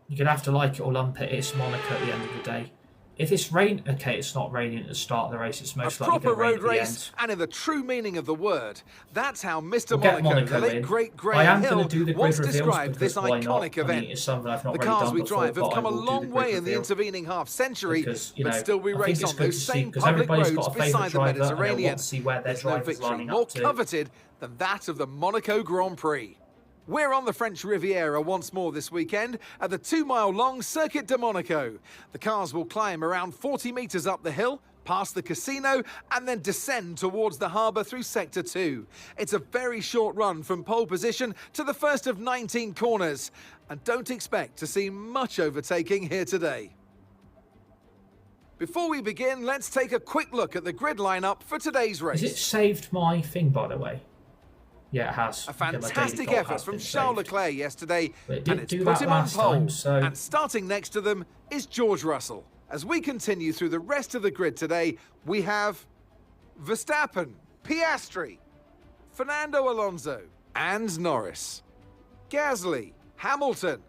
you're going to have to like it or lump it. It's Monaco at the end of the day. If it's rain, okay, it's not raining at the start of the race. It's most likely going to rain at the end. And in the true meaning of the word, that's how Mr. We'll Monaco, the late great Graham Hill, once described this iconic event. I mean, it's something I've not the really cars done we before, drive have but come I a will do long the grid way in the reveal intervening half century, because, you know, but still we I think race it's on good those to see, same because public everybody's roads got a favourite beside the driver, and they Mediterranean. want to see where their There's no driver's victory lining more up to. coveted than that of the Monaco Grand Prix. We're on the French Riviera once more this weekend at the 2-mile-long Circuit de Monaco. The cars will climb around 40 metres up the hill, past the casino, and then descend towards the harbour through Sector 2. It's a very short run from pole position to the first of 19 corners, and don't expect to see much overtaking here today. Before we begin, let's take a quick look at the grid lineup for today's race. Has it saved my thing, by the way? Yeah, it has. A fantastic effort from Charles Leclerc yesterday, and it's put him on pole. And starting next to them is George Russell. As we continue through the rest of the grid today, we have Verstappen, Piastri, Fernando Alonso, and Norris, Gasly, Hamilton,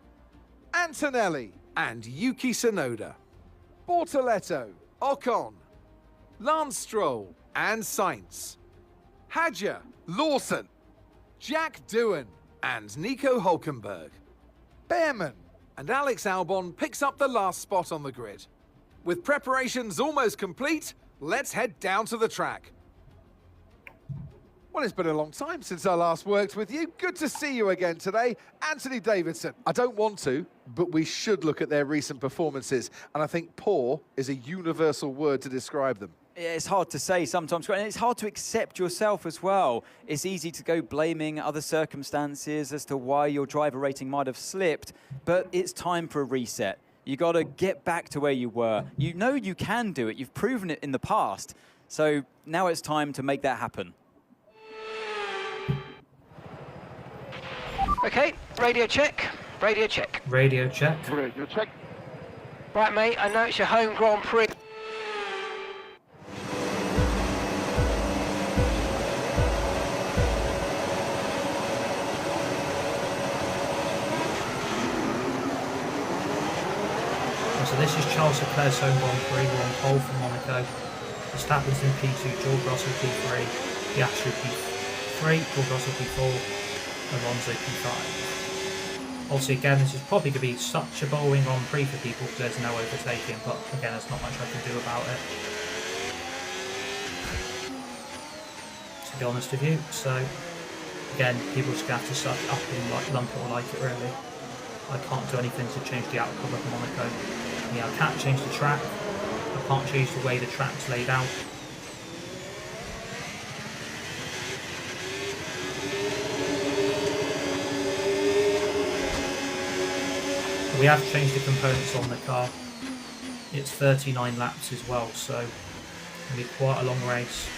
Antonelli, and Yuki Tsunoda, Bortoletto, Ocon, Lance Stroll, and Sainz, Hadjar, Lawson, Jack Doohan, and Nico Hülkenberg. Behrman and Alex Albon picks up the last spot on the grid. With preparations almost complete, let's head down to the track. Well, it's been a long time since I last worked with you. Good to see you again today. Anthony Davidson. I don't want to, but we should look at their recent performances, and I think poor is a universal word to describe them. It's hard to say sometimes, and it's hard to accept yourself as well. It's easy to go blaming other circumstances as to why your driver rating might have slipped, but it's time for a reset. You got to get back to where you were. You know you can do it. You've proven it in the past. So now it's time to make that happen. Okay, radio check, radio check. Radio check. Radio check. Right, mate, I know it's your home Grand Prix. So this is Charles Leclerc's home Grand Prix. We're on pole for Monaco. Verstappen's in P2, George Russell P3, Piastri P3, George Russell P4, Alonso P5. Obviously, again, this is probably going to be such a boring Grand Prix for people because there's no overtaking, but again, there's not much I can do about it, to be honest with you. So, again, people just going to have to suck it up and lump it or like it, really. I can't do anything to change the outcome of Monaco. Yeah, I can't change the track. I can't change the way the track's laid out. We have changed the components on the car. It's 39 laps as well, so it'll be quite a long race.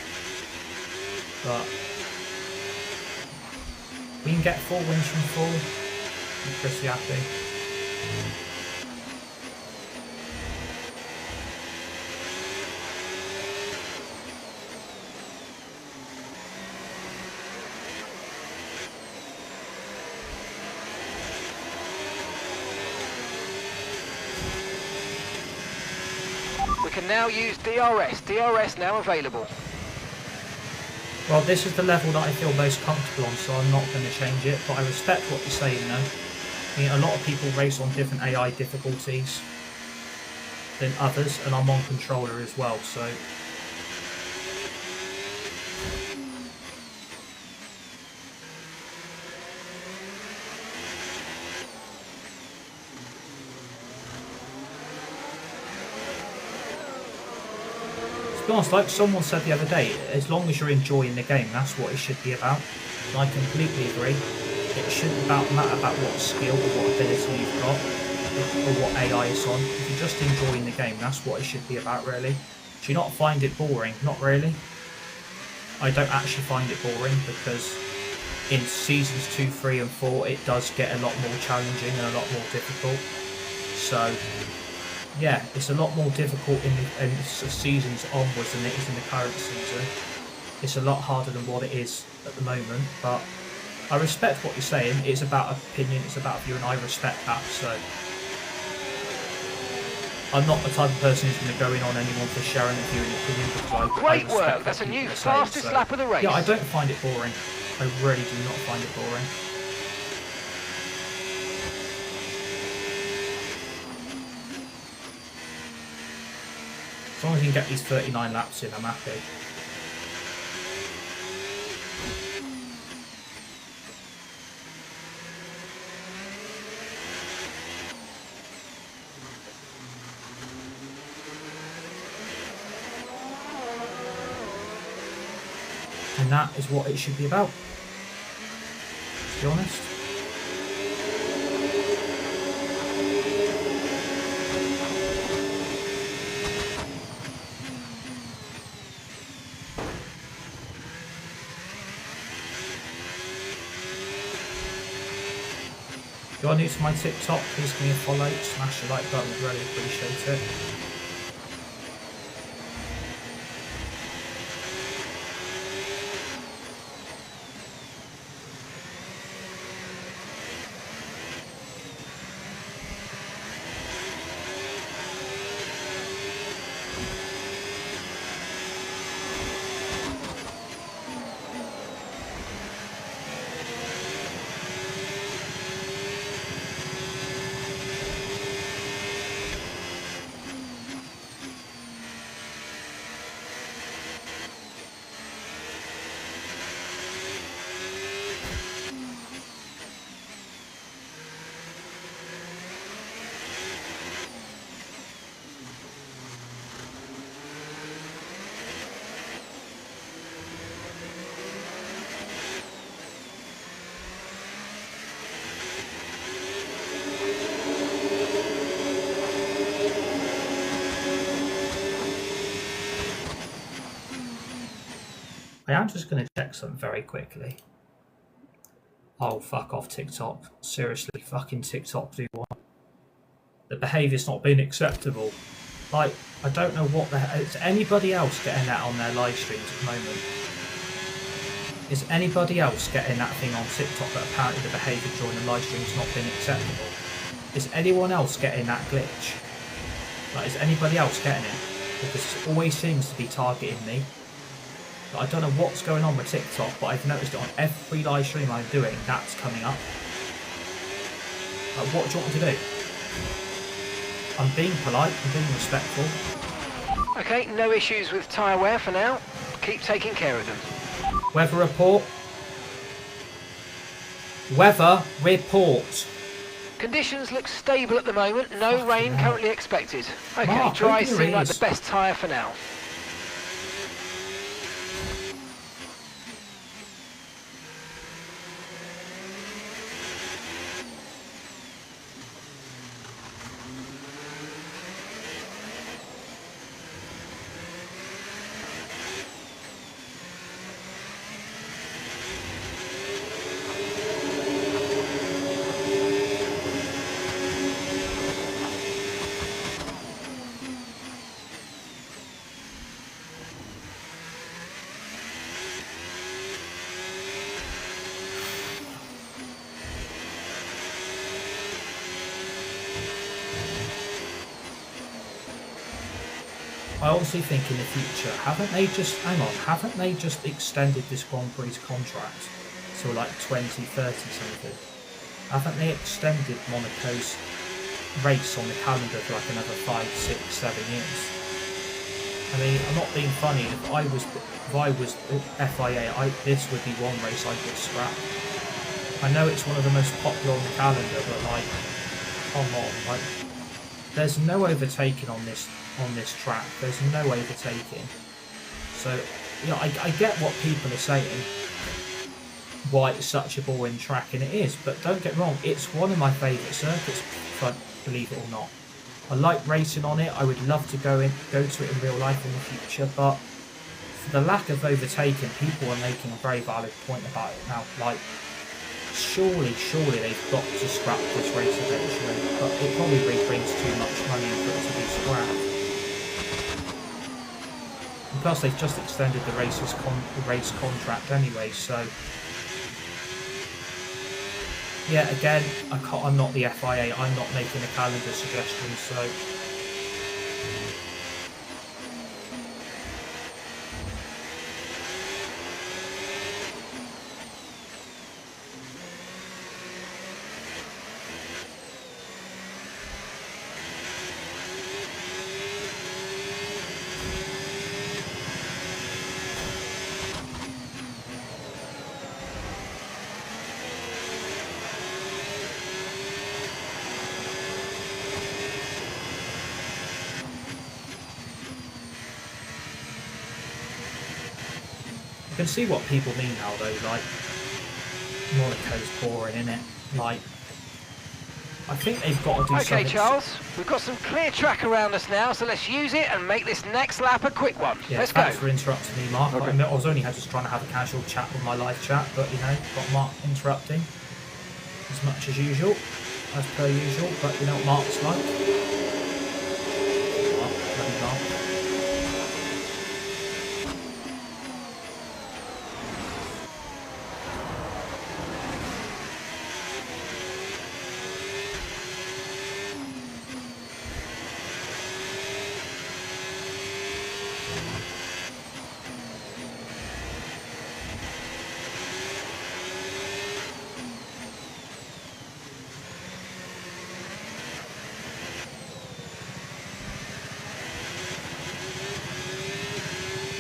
But we can get 4 wins from 4. I'm pretty happy. We can now use DRS. DRS now available. Well, this is the level that I feel most comfortable on, so I'm not going to change it, but I respect what you're saying though. I mean, a lot of people race on different AI difficulties than others, and I'm on controller as well, so... To be honest, like someone said the other day, as long as you're enjoying the game, that's what it should be about. And I completely agree. It shouldn't matter about what skill or what ability you've got, or what AI is on. If you're just enjoying the game, that's what it should be about, really. Do you not find it boring? Not really. I don't actually find it boring, because in seasons 2, 3 and 4, it does get a lot more challenging and a lot more difficult. So... yeah, it's a lot more difficult in seasons onwards than it is in the current season. It's a lot harder than what it is at the moment, but I respect what you're saying. It's about opinion, it's about view, and I respect that, so... I'm not the type of person who's going to go in on anyone for sharing a view and opinion, because Great work, that's a new fastest lap of the race. Yeah, I don't find it boring. I really do not find it boring. As long as you can get these 39 laps in, I'm happy. And that is what it should be about, to be honest. If you're new to my TikTok, please give me a follow, smash the like button, really appreciate it. I am just going to check something very quickly. Oh, fuck off TikTok. Seriously, fucking TikTok do what? The behaviour's not been acceptable. Like, I don't know what the hell... Is anybody else getting that on their live streams at the moment? Is anybody else getting that thing on TikTok that apparently the behaviour during the live stream's not been acceptable? Is anyone else getting that glitch? Like, is anybody else getting it? Because it always seems to be targeting me. I don't know what's going on with TikTok, but I've noticed it on every live stream I'm doing, that's coming up. Like, what do you want me to do? I'm being polite, I'm being respectful. Okay, no issues with tyre wear for now. Keep taking care of them. Weather report. Weather report. Conditions look stable at the moment, no rain currently expected. Okay, Mark, dry seem like ears. the best tyre for now. I honestly think in the future, haven't they just extended this Grand Prix contract to like 2030 something? Haven't they extended Monaco's race on the calendar for like another 5, 6, 7 years? I mean, I'm not being funny. If I was FIA, this would be one race I could scrap. I know it's one of the most popular on the calendar, but like, come on, like, there's no overtaking on this track. There's no overtaking. So, you know, I get what people are saying, why it's such a boring track, and it is. But don't get me wrong, it's one of my favourite circuits. Believe it or not, I like racing on it. I would love to go to it in real life in the future, but for the lack of overtaking, people are making a very valid point about it now. Like, surely they've got to scrap this race eventually, but it probably brings too much money for it to be scrapped. And plus, they've just extended the race contract anyway, so. Yeah, again, I'm not the FIA, I'm not making a calendar suggestion, so... I can see what people mean now though, like, Monaco's boring, innit? Like, I think they've got to do something... Okay, Charles, we've got some clear track around us now, so let's use it and make this next lap a quick one. Yeah, let's go. Thanks for interrupting me, Mark. Okay. I was only just trying to have a casual chat with my live chat, but, you know, got Mark interrupting as much as usual, as per usual, but you know what Mark's like. Mark, bloody Mark.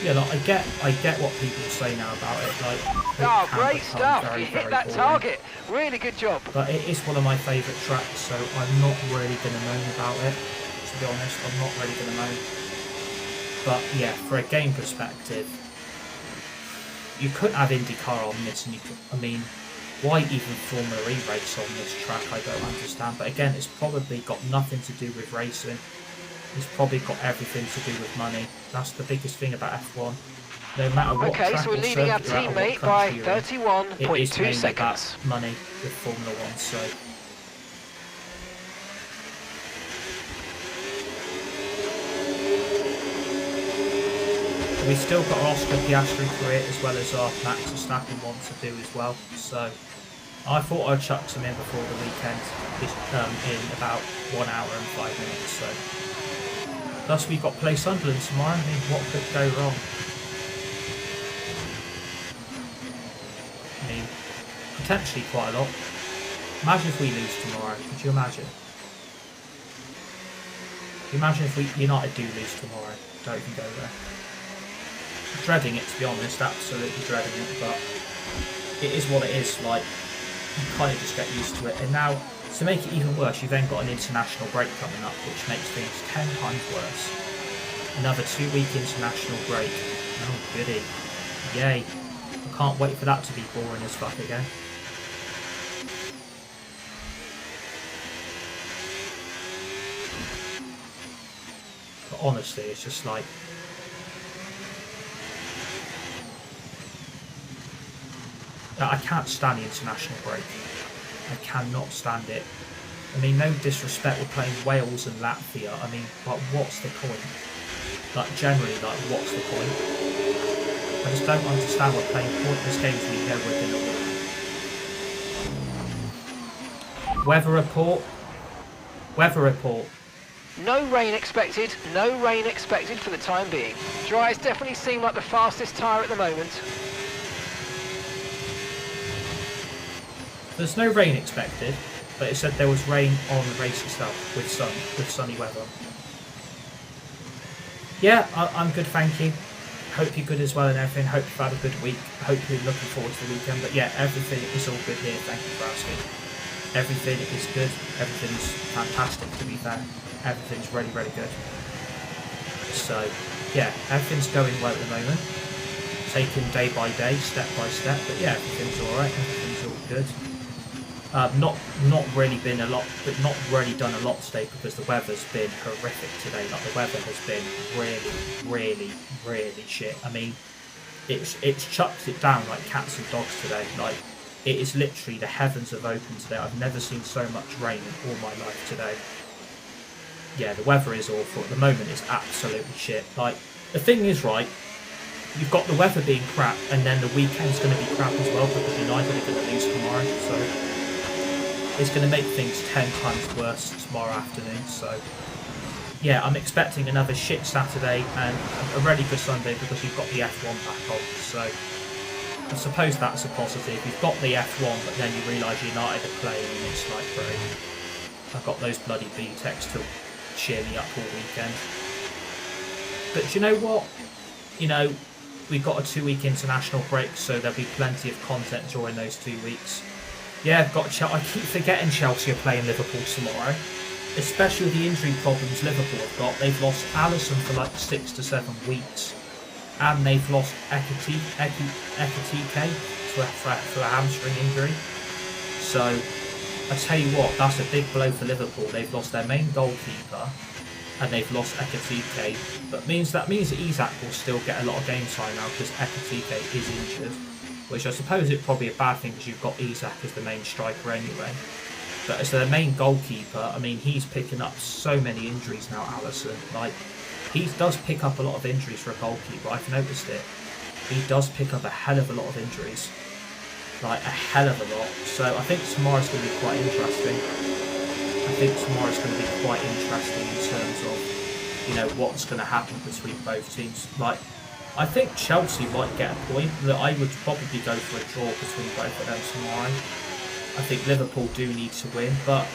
Yeah, like, I get what people say now about it. Like, Oh, great stuff! You hit that target. Really good job. But it is one of my favourite tracks, so I'm not really going to moan about it. To be honest, I'm not really going to moan. But yeah, for a game perspective, you couldn't have IndyCar on this, and you could. I mean, why even Formula E race on this track? I don't understand. But again, it's probably got nothing to do with racing. It's probably got everything to do with money. That's the biggest thing about F1. No matter what Okay, track so we're or leading our circuit you're at or what teammate by country you're in, it is 31.2 mainly seconds. about money with Formula 1, so... We've still got our Oscar Piastri career as well as our Max Verstappen one to do as well, so... I thought I'd chuck some in before the weekend, in about 1 hour and 5 minutes, so... Thus we've got play Sunderland tomorrow. I mean, what could go wrong? I mean, potentially quite a lot. Imagine if we lose tomorrow. Could you imagine? Could you imagine if United do lose tomorrow? Don't even go there. Dreading it, to be honest. Absolutely dreading it. But it is what it is. Like, you kind of just get used to it. And now, to make it even worse, you've then got an international break coming up, which makes things 10 times worse. Another 2-week international break. Oh, goody. Yay. I can't wait for that to be boring as fuck again. But honestly, it's just like... I can't stand the international break. I cannot stand it. I mean, no disrespect, we're playing Wales and Latvia. I mean, like, what's the point? Like, generally, like, what's the point? I just don't understand we're playing pointless games we know we're going to win. Weather report. Weather report. No rain expected, no rain expected for the time being. Dry's definitely seem like the fastest tyre at the moment. There's no rain expected, but it said there was rain on the race itself with sunny weather. Yeah, I'm good, thank you. Hope you're good as well and everything. Hope you've had a good week. Hope you're looking forward to the weekend. But yeah, everything is all good here. Thank you for asking. Everything is good. Everything's fantastic, to be fair. Everything's really, really good. So yeah, everything's going well at the moment. Taking day by day, step by step. But yeah, everything's all right. Everything's all good. Not really been a lot, but not really done a lot today because the weather's been horrific today. Like the weather has been really shit. I mean, it's chucked it down like cats and dogs today. Like it is literally the heavens have opened today. I've never seen so much rain in all my life today. Yeah, the weather is awful at the moment. It's absolutely shit. Like the thing is, right, you've got the weather being crap, and then the weekend's going to be crap as well because United are going to lose tomorrow. So it's going to make things 10 times worse tomorrow afternoon. So yeah, I'm expecting another shit Saturday and a really good Sunday because you've got the F1 back on. So I suppose that's a positive. You've got the F1, but then you realise United are playing and it's like, great. I've got those bloody B-Techs to cheer me up all weekend. But do you know what? You know, we've got a 2-week international break, so there'll be plenty of content during those 2 weeks. Yeah, I've got I keep forgetting Chelsea are playing Liverpool tomorrow, especially with the injury problems Liverpool have got. They've lost Alisson for like 6 to 7 weeks, and they've lost Ekitike for a hamstring injury. So I tell you what, that's a big blow for Liverpool. They've lost their main goalkeeper, and they've lost Ekitike. But that means that Isak will still get a lot of game time now because Ekitike is injured. Which I suppose is probably a bad thing because you've got Isak as the main striker anyway. But as their main goalkeeper, I mean, he's picking up so many injuries now, Alisson. Like, he does pick up a lot of injuries for a goalkeeper. I've noticed it. He does pick up a hell of a lot of injuries. Like, a hell of a lot. So I think tomorrow's going to be quite interesting. I think tomorrow's going to be quite interesting in terms of, you know, what's going to happen between both teams. Like, I think Chelsea might get a point. That I would probably go for a draw between both of them tomorrow. I think Liverpool do need to win, but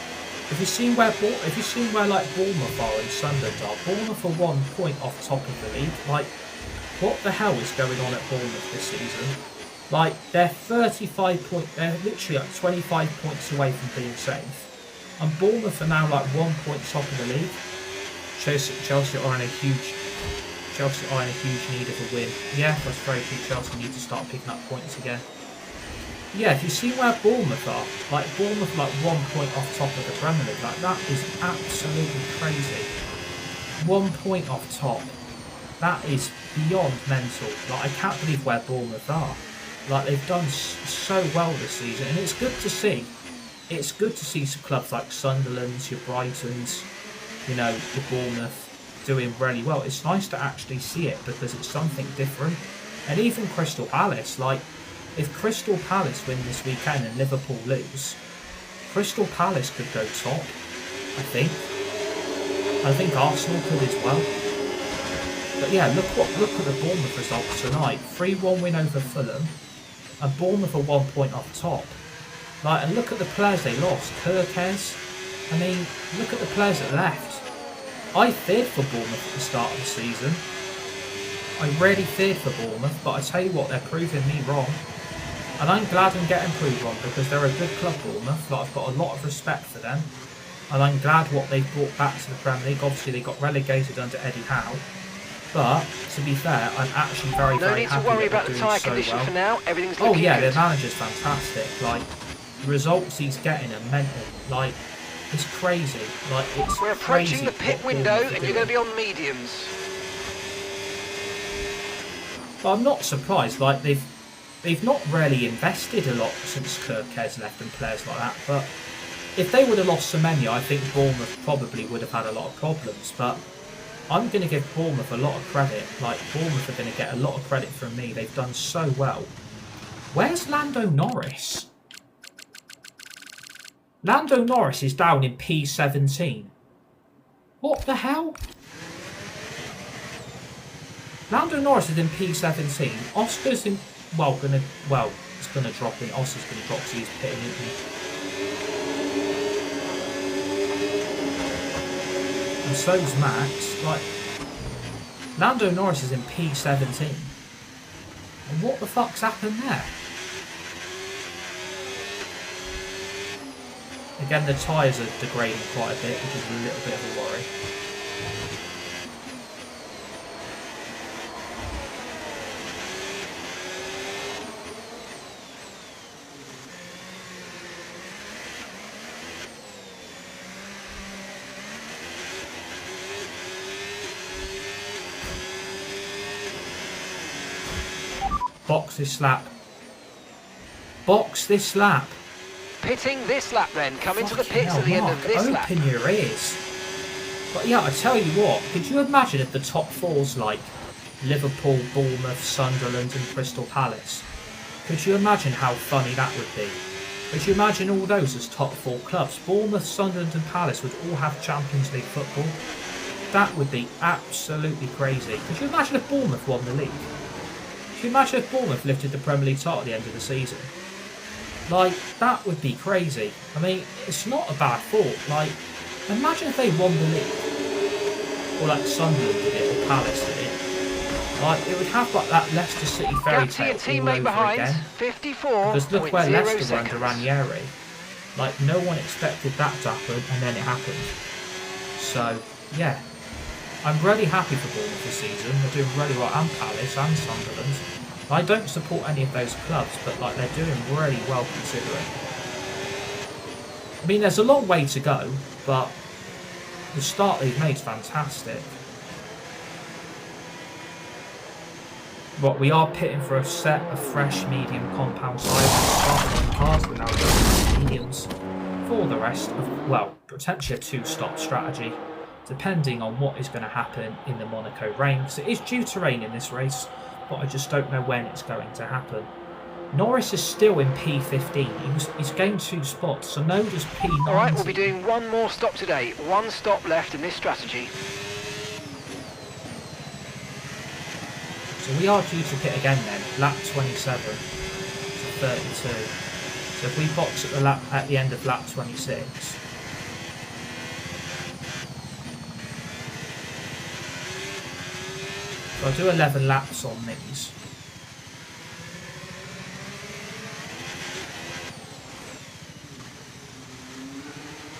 if you've seen where like Bournemouth are and Sunderland are, Bournemouth are 1 point off top of the league. Like, what the hell is going on at Bournemouth this season? Like, they're 35 points. They're literally like 25 points away from being safe, and Bournemouth are now like 1 point top of the league. Chelsea are in a huge need of a win. Yeah, that's very true. Chelsea need to start picking up points again. Yeah, if you see where Bournemouth are, like Bournemouth like 1 point off top of the Premier League, like that is absolutely crazy. 1 point off top. That is beyond mental. Like, I can't believe where Bournemouth are. Like, they've done so well this season, and it's good to see. It's good to see some clubs like Sunderland, your Brightons, you know, the Bournemouth, doing really well. It's nice to actually see it because it's something different. And even Crystal Palace, like, if Crystal Palace win this weekend and Liverpool lose, Crystal Palace could go top, I think. I think Arsenal could as well. But yeah, look at the Bournemouth results tonight. 3-1 win over Fulham, and Bournemouth are 1 point off top. Like, and look at the players they lost. Kirkes. I mean, look at the players that left. I feared for Bournemouth at the start of the season. I really feared for Bournemouth, but I tell you what, they're proving me wrong. And I'm glad I'm getting proved wrong because they're a good club, Bournemouth. Like, I've got a lot of respect for them. And I'm glad what they've brought back to the Premier League. Obviously, they got relegated under Eddie Howe. But, to be fair, I'm actually very happy that they're doing so well. No need to worry about the tyre condition for now. Everything's looking good. Their manager's fantastic. Like, the results he's getting are mental. Like, it's crazy. Like, it's We're approaching the pit window and you're going to be on mediums. But I'm not surprised. Like, they've not really invested a lot since Kirkes left and players like that. But if they would have lost Semenya, I think Bournemouth probably would have had a lot of problems. But I'm going to give Bournemouth a lot of credit. Like, Bournemouth are going to get a lot of credit from me. They've done so well. Where's Lando Norris? Lando Norris is down in P17. What the hell? Lando Norris is in P17. Oscar's in... Well, it's going to drop in. Oscar's going to drop because he's pitting, isn't he? And so's Max. Like, Lando Norris is in P17. And what the fuck's happened there? Again, the tyres are degrading quite a bit, which is a little bit of a worry. Box this lap. Box this lap. Pitting this lap then. Come into the pits at the end of this lap. Open your ears. But yeah, I tell you what, could you imagine if the top fours like Liverpool, Bournemouth, Sunderland and Crystal Palace? Could you imagine how funny that would be? Could you imagine all those as top four clubs? Bournemouth, Sunderland and Palace would all have Champions League football. That would be absolutely crazy. Could you imagine if Bournemouth won the league? Could you imagine if Bournemouth lifted the Premier League title at the end of the season? Like, that would be crazy. I mean, it's not a bad thought. Like, imagine if they won the league. Or like Sunderland did it, or Palace did it. Like, it would have like that Leicester City fairy tale all over behind, again. 54. Because look where Leicester seconds. were under Ranieri. Like, no one expected that to happen, and then it happened. So, yeah. I'm really happy for Bournemouth this season. They're doing really well, and Palace and Sunderland. I don't support any of those clubs, but like they're doing really well considering. I mean, there's a long way to go, but the start they've made is fantastic. But we are pitting for a set of fresh medium compound tyres. Starting on cars, we're now going mediums. For the rest of, well, potentially a two-stop strategy, depending on what is going to happen in the Monaco rain, because it is due to rain in this race, but I just don't know when it's going to happen. Norris is still in P15. He's gained 2 spots, so no does P9. Alright, we'll be doing one more stop today. 1 stop left in this strategy. So we are due to pit again then, lap 27 to 32. So if we box at the end of lap 26, so I'll do 11 laps on these.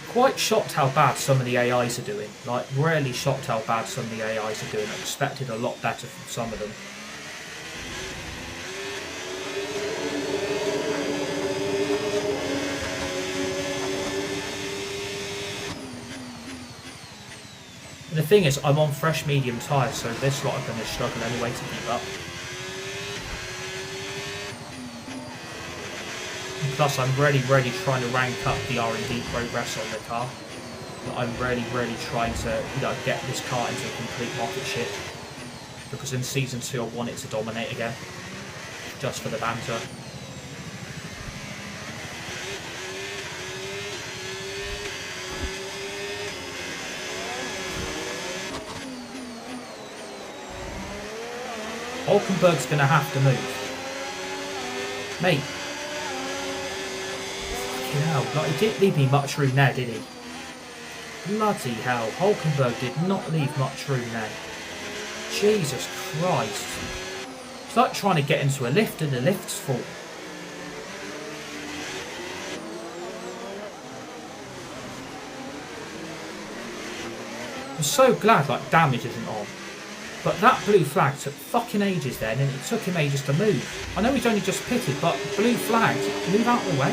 Quite shocked how bad some of the AIs are doing. Like, really shocked how bad some of the AIs are doing. I expected a lot better from some of them. And the thing is, I'm on fresh medium tyres, so this lot are going to struggle anyway to keep up. And plus, I'm really trying to rank up the R&D progress on the car. I'm really trying to, get this car into a complete rocket ship. Because in Season 2, I want it to dominate again. Just for the banter. Hulkenberg's going to have to move. Mate. Fucking hell. Like, he didn't leave me much room there, did he? Bloody hell. Hulkenberg did not leave much room there. Jesus Christ. It's like trying to get into a lift and the lift's full. I'm so glad, like, damage isn't on. But that blue flag took fucking ages then, and it took him ages to move. I know he's only just pitted, but blue flags, move out of the way.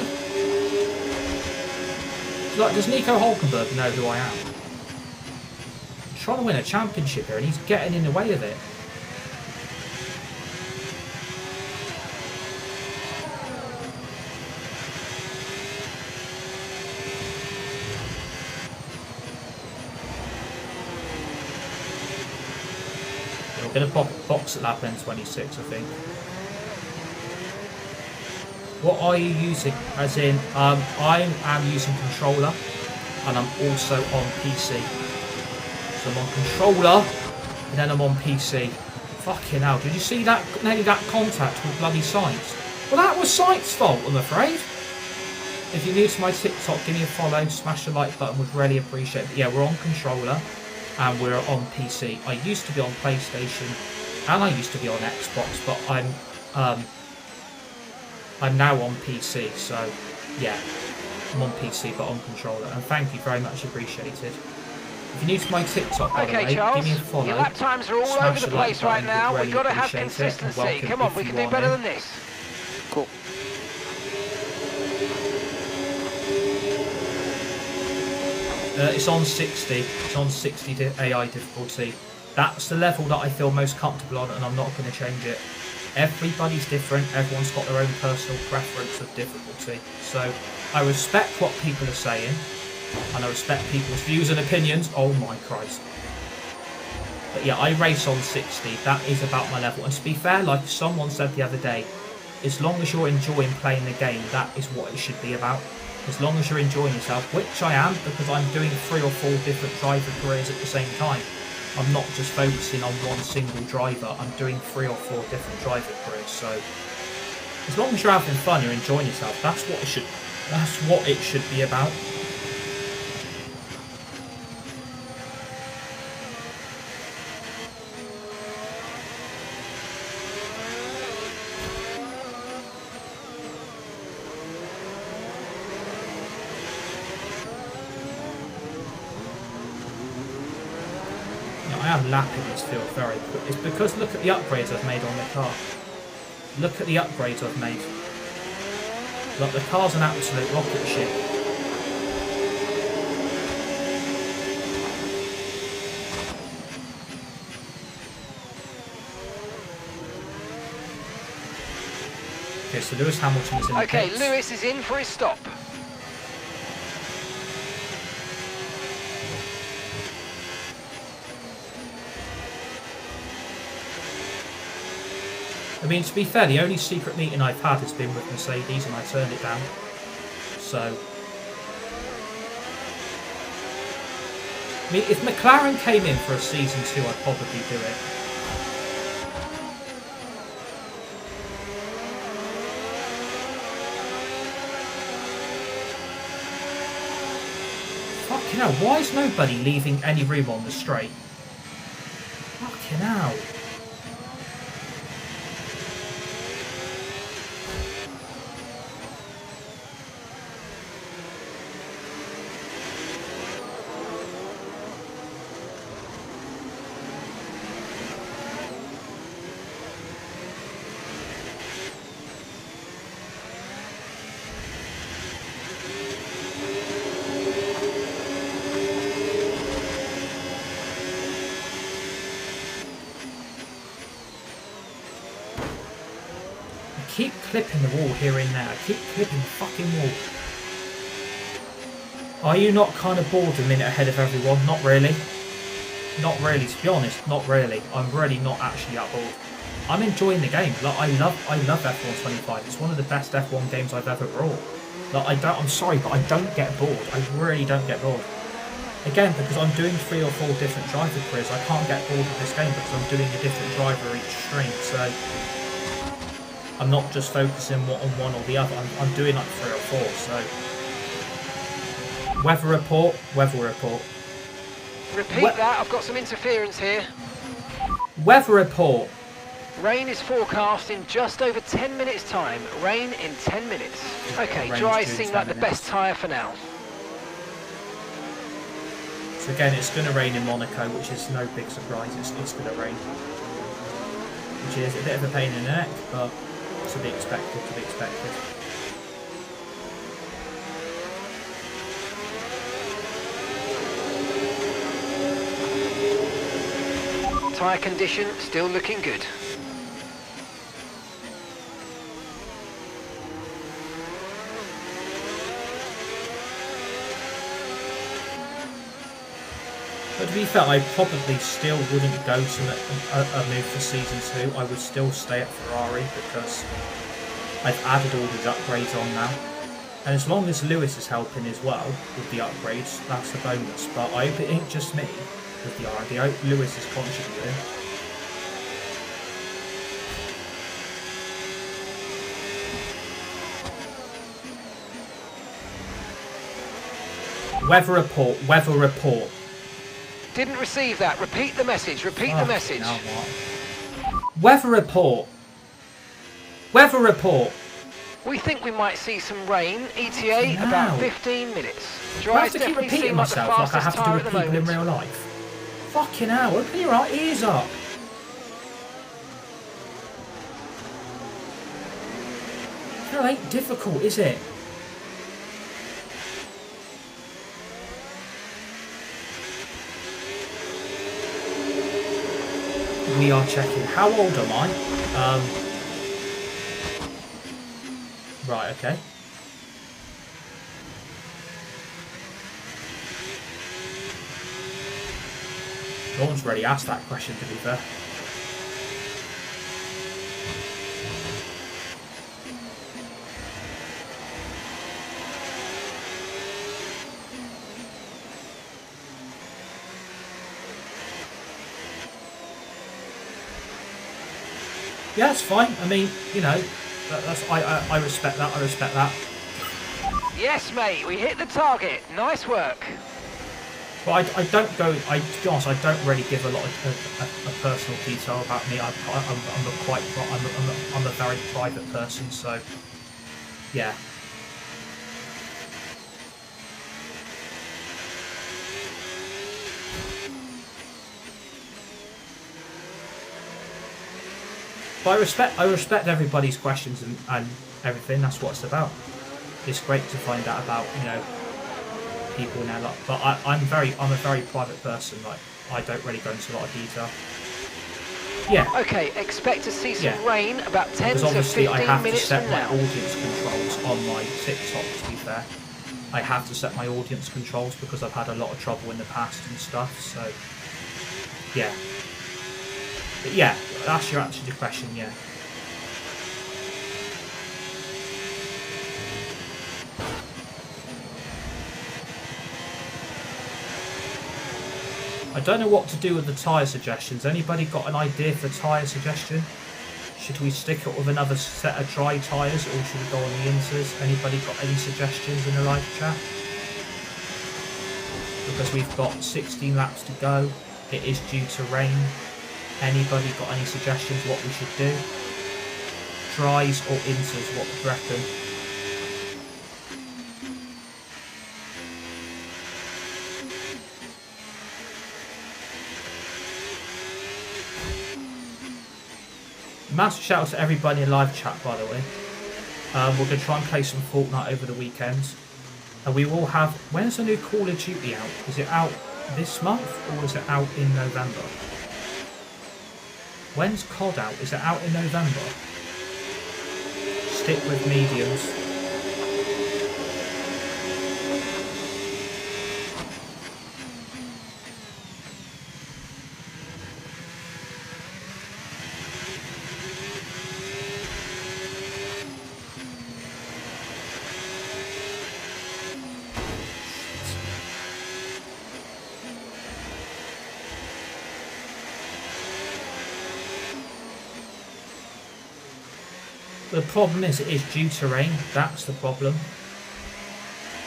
Like, does Nico Hulkenberg know who I am? I'm trying to win a championship here, and he's getting in the way of it. We're going to box at lap N26, I think. What are you using? As in, I am using controller, and I'm also on PC. So I'm on controller, and then I'm on PC. Fucking hell, did you see that? Nearly that contact with bloody Sights. Well, that was Sights' fault, I'm afraid. If you're new to my TikTok, give me a follow, smash the like button, would really appreciate it. But yeah, we're on controller, and we're on PC. I used to be on PlayStation, and I used to be on Xbox, but I'm now on PC, so yeah, I'm on PC but on controller, and thank you very much, appreciated. If you're new to my TikTok, by the way, Charles, give me a follow. your lap times are all over the place right now. We've got to have consistency. Come on, we can do better than this. Cool. It's on 60. It's on 60 AI difficulty. That's the level that I feel most comfortable on, and I'm not going to change it. Everybody's different. Everyone's got their own personal preference of difficulty. So I respect what people are saying, and I respect people's views and opinions. Oh my Christ. But yeah, I race on 60. That is about my level. And to be fair, like someone said the other day, as long as you're enjoying playing the game, that is what it should be about. As long as you're enjoying yourself, which I am, because I'm doing 3 or 4 different driver careers at the same time. I'm not just focusing on one single driver, I'm doing 3 or 4 different driver careers. So as long as you're having fun, you're enjoying yourself, that's what it should be about. I am lapping this field very quick. It's because look at the upgrades I've made on the car. Look at the upgrades I've made. Look, the car's an absolute rocket ship. Okay, so Lewis Hamilton is in the pits. Lewis is in for his stop. I mean, to be fair, the only secret meeting I've had has been with Mercedes, and I turned it down. So, I mean, if McLaren came in for a season 2, I'd probably do it. Fucking hell, why is nobody leaving any room on the straight? Fucking hell. Keep clipping the wall here and there. Keep clipping the fucking wall. Are you not kind of bored a minute ahead of everyone? Not really. Not really, to be honest. Not really. I'm really not actually that bored. I'm enjoying the game. Like I love F1 25. It's one of the best F1 games I've ever brought. Like I'm sorry, but I don't get bored. I really don't get bored. Again, because I'm doing 3 or 4 different driver careers, I can't get bored with this game because I'm doing a different driver each stream. So I'm not just focusing on one or the other. I'm doing like 3 or 4. So weather report. Repeat that. I've got some interference here. Weather report. Rain is forecast in just over 10 minutes' time. Rain in 10 minutes. Okay, dry seem like the best tyre for now. So again, it's going to rain in Monaco, which is no big surprise. It's going to rain, which is a bit of a pain in the neck, but to be expected. Tyre condition still looking good. But to be fair, I probably still wouldn't go to a move for Season 2. I would still stay at Ferrari because I've added all these upgrades on now. And as long as Lewis is helping as well with the upgrades, that's a bonus. But I hope it ain't just me. with the RD. Lewis is contributing. Weather report, weather report. Didn't receive that. Repeat the message. Repeat the message. Now what? Weather report. Weather report. We think we might see some rain. ETA about 15 minutes. I have to keep repeating myself like I have to do with people in real life. Fucking hell, open your ears up. Hell, ain't difficult, is it? We are checking. How old am I? Right, okay. No one's really asked that question, to be fair. Yeah, it's fine. I mean, you know, I respect that. I respect that. Yes, mate. We hit the target. Nice work. But I don't go. To be honest, I don't really give a lot of a personal detail about me. I'm a very private person, so yeah. But I respect everybody's questions and everything. That's what it's about. It's great to find out about, you know, people in their life. But I'm a very private person. Like, I don't really go into a lot of detail. Yeah. Okay, expect to see some rain about 10 because to obviously 15 I have to minutes set from my now. audience controls on my TikTok, to be fair. I have to set my audience controls because I've had a lot of trouble in the past and stuff, so yeah. But yeah, that's your answer to the question, yeah. I don't know what to do with the tyre suggestions. Anybody got an idea for tyre suggestion? Should we stick it with another set of dry tyres or should we go on the inters? Anybody got any suggestions in the live chat? Because we've got 16 laps to go. It is due to rain. Anybody got any suggestions what we should do? Dries or inters, what do you reckon? Massive shout out to everybody in live chat, by the way. We're going to try and play some Fortnite over the weekend. And we will have... When's the new Call of Duty out? Is it out this month or is it out in November? When's COD out? Is it out in November? Stick with mediums. The problem is it is due to rain. That's the problem.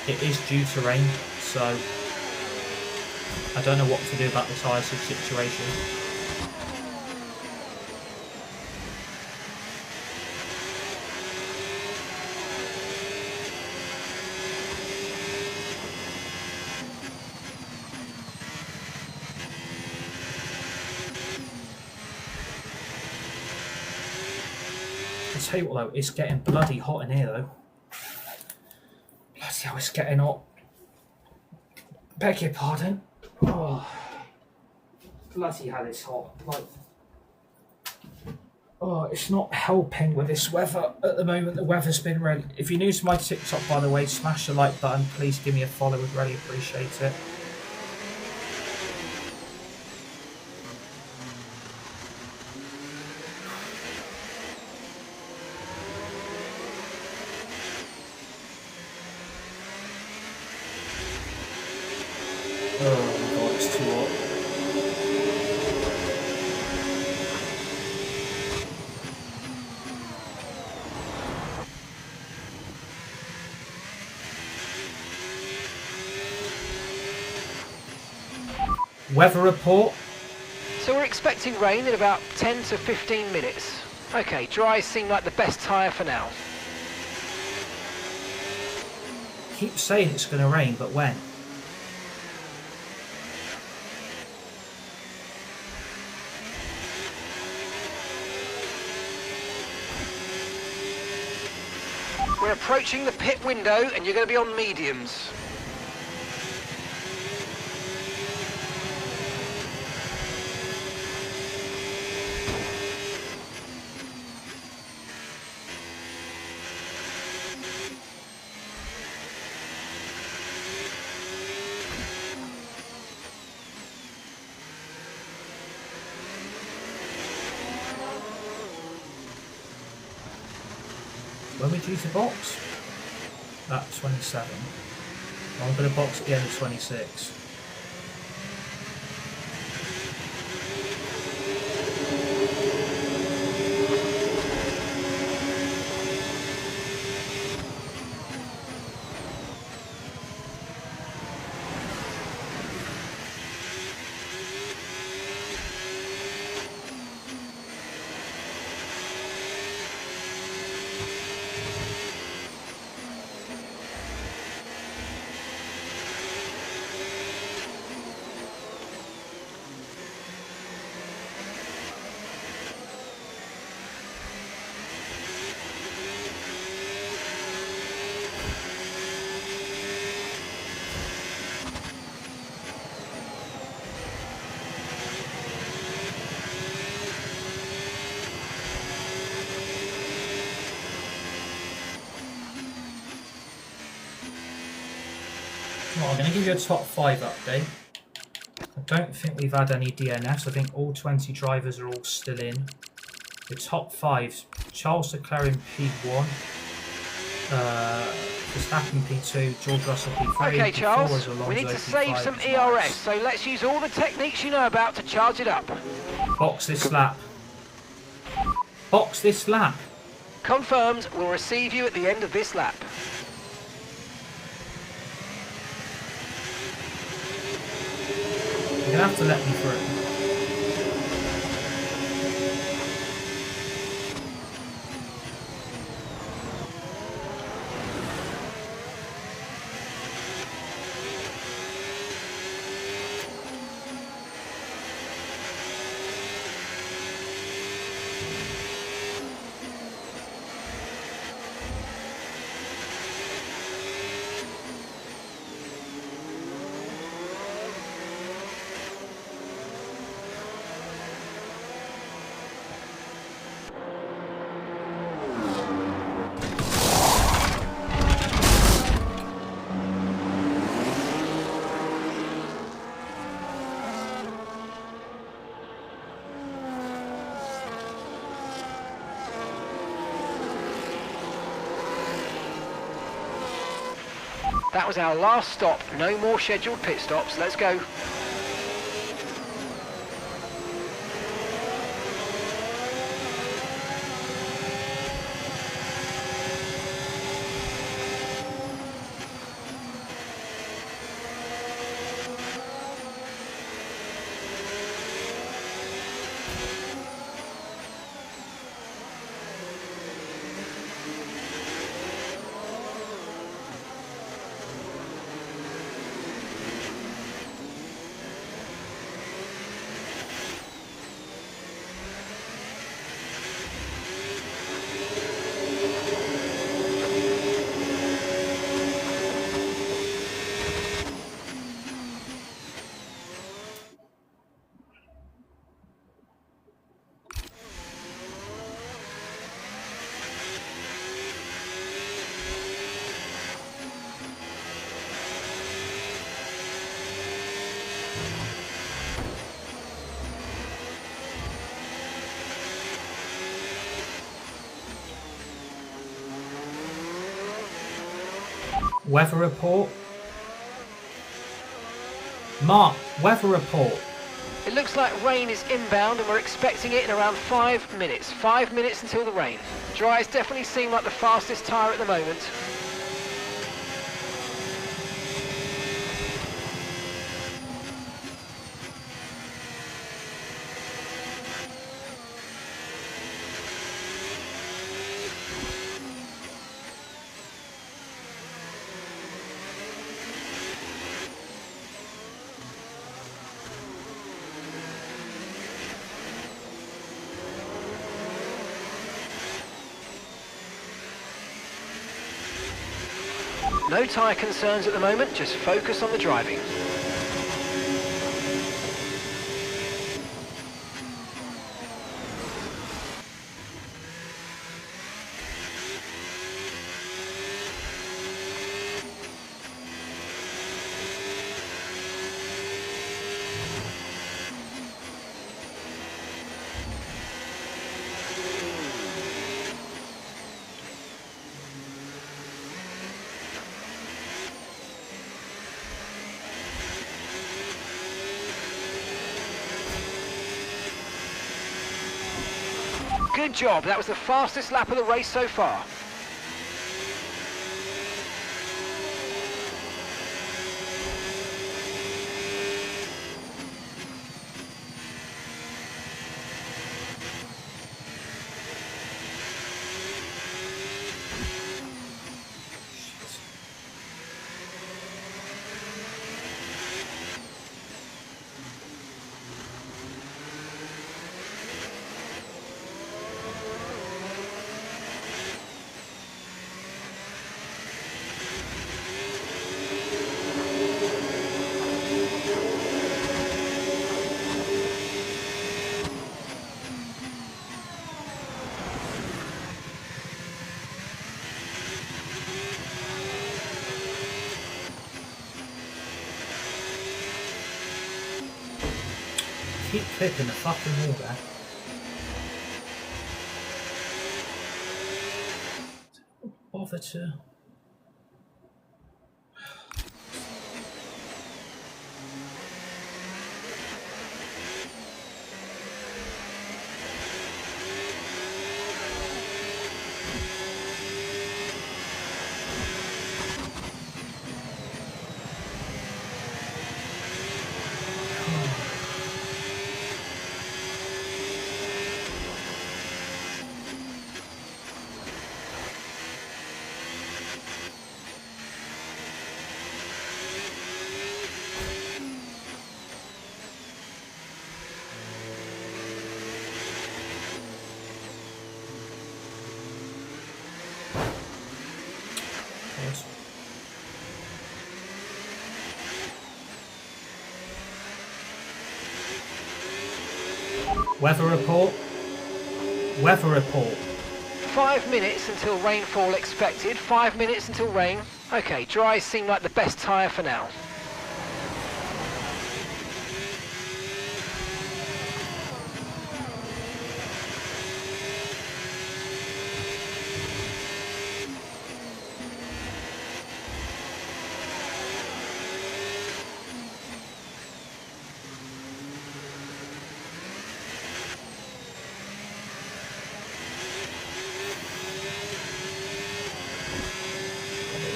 It is due to rain, so I don't know what to do about the tyre situation. I'll tell you what though, it's getting bloody hot in here though. Bloody hell, it's getting hot. Beg your pardon. Oh, bloody hell, it's hot. Like, oh, it's not helping with this weather at the moment. The weather's been really... If you're new to my TikTok, by the way, smash the like button. Please give me a follow. We'd really appreciate it. Oh my god, it's too hot. Weather report. So we're expecting rain in about 10 to 15 minutes. Okay, dries seem like the best tyre for now. Keep saying it's going to rain, but when? We're approaching the pit window and you're going to be on mediums. When we due to box? That's 27. I'm going to box at the end of 26. Well, I'm going to give you a top 5 update. I don't think we've had any DNFs. I think all 20 drivers are all still in. The top 5, Charles Leclerc in P1, Verstappen P2, George Russell P3. Okay, Charles, Alonso, we need to P5, save some Max. ERS, so let's use all the techniques you know about to charge it up. Box this lap. Box this lap. Confirmed, we'll receive you at the end of this lap. You're going to have to let me through. That was our last stop. No more scheduled pit stops. Let's go. Weather report. Mark, weather report. It looks like rain is inbound and we're expecting it in around 5 minutes. 5 minutes until the rain. Dries definitely seem like the fastest tyre at the moment. No tyre concerns at the moment, just focus on the driving. Good job, that was the fastest lap of the race so far. Keep clipping the fucking wall there. Bother to. Weather report. Weather report. 5 minutes until rainfall expected, 5 minutes until rain. Okay, dry seem like the best tyre for now.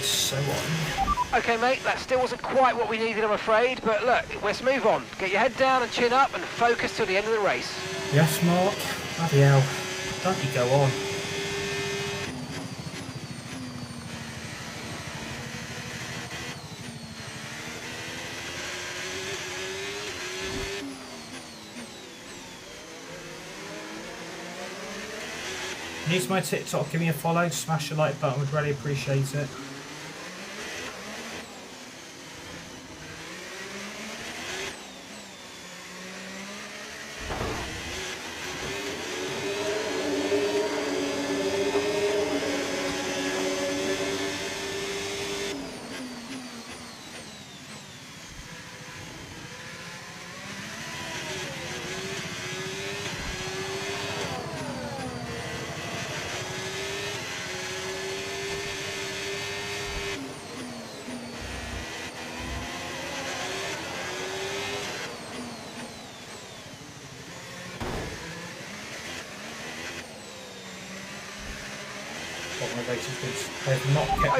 So on. Okay mate, that still wasn't quite what we needed I'm afraid, but look, let's move on. Get your head down and chin up and focus till the end of the race. Yes, Mark. Bloody hell. Don't you go on. New to my TikTok, give me a follow, smash the like button, would really appreciate it.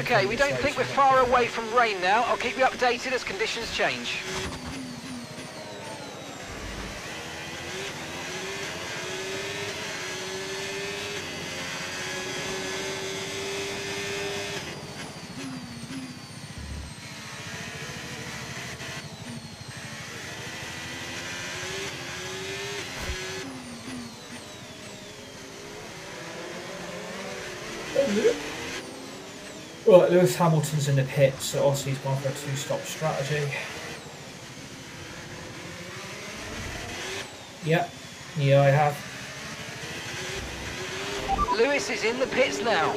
Okay, we don't think we're far away from rain now. I'll keep you updated as conditions change. Right, Lewis Hamilton's in the pits, so obviously he's gone for a two-stop strategy. Yep, yeah, I have. Lewis is in the pits now.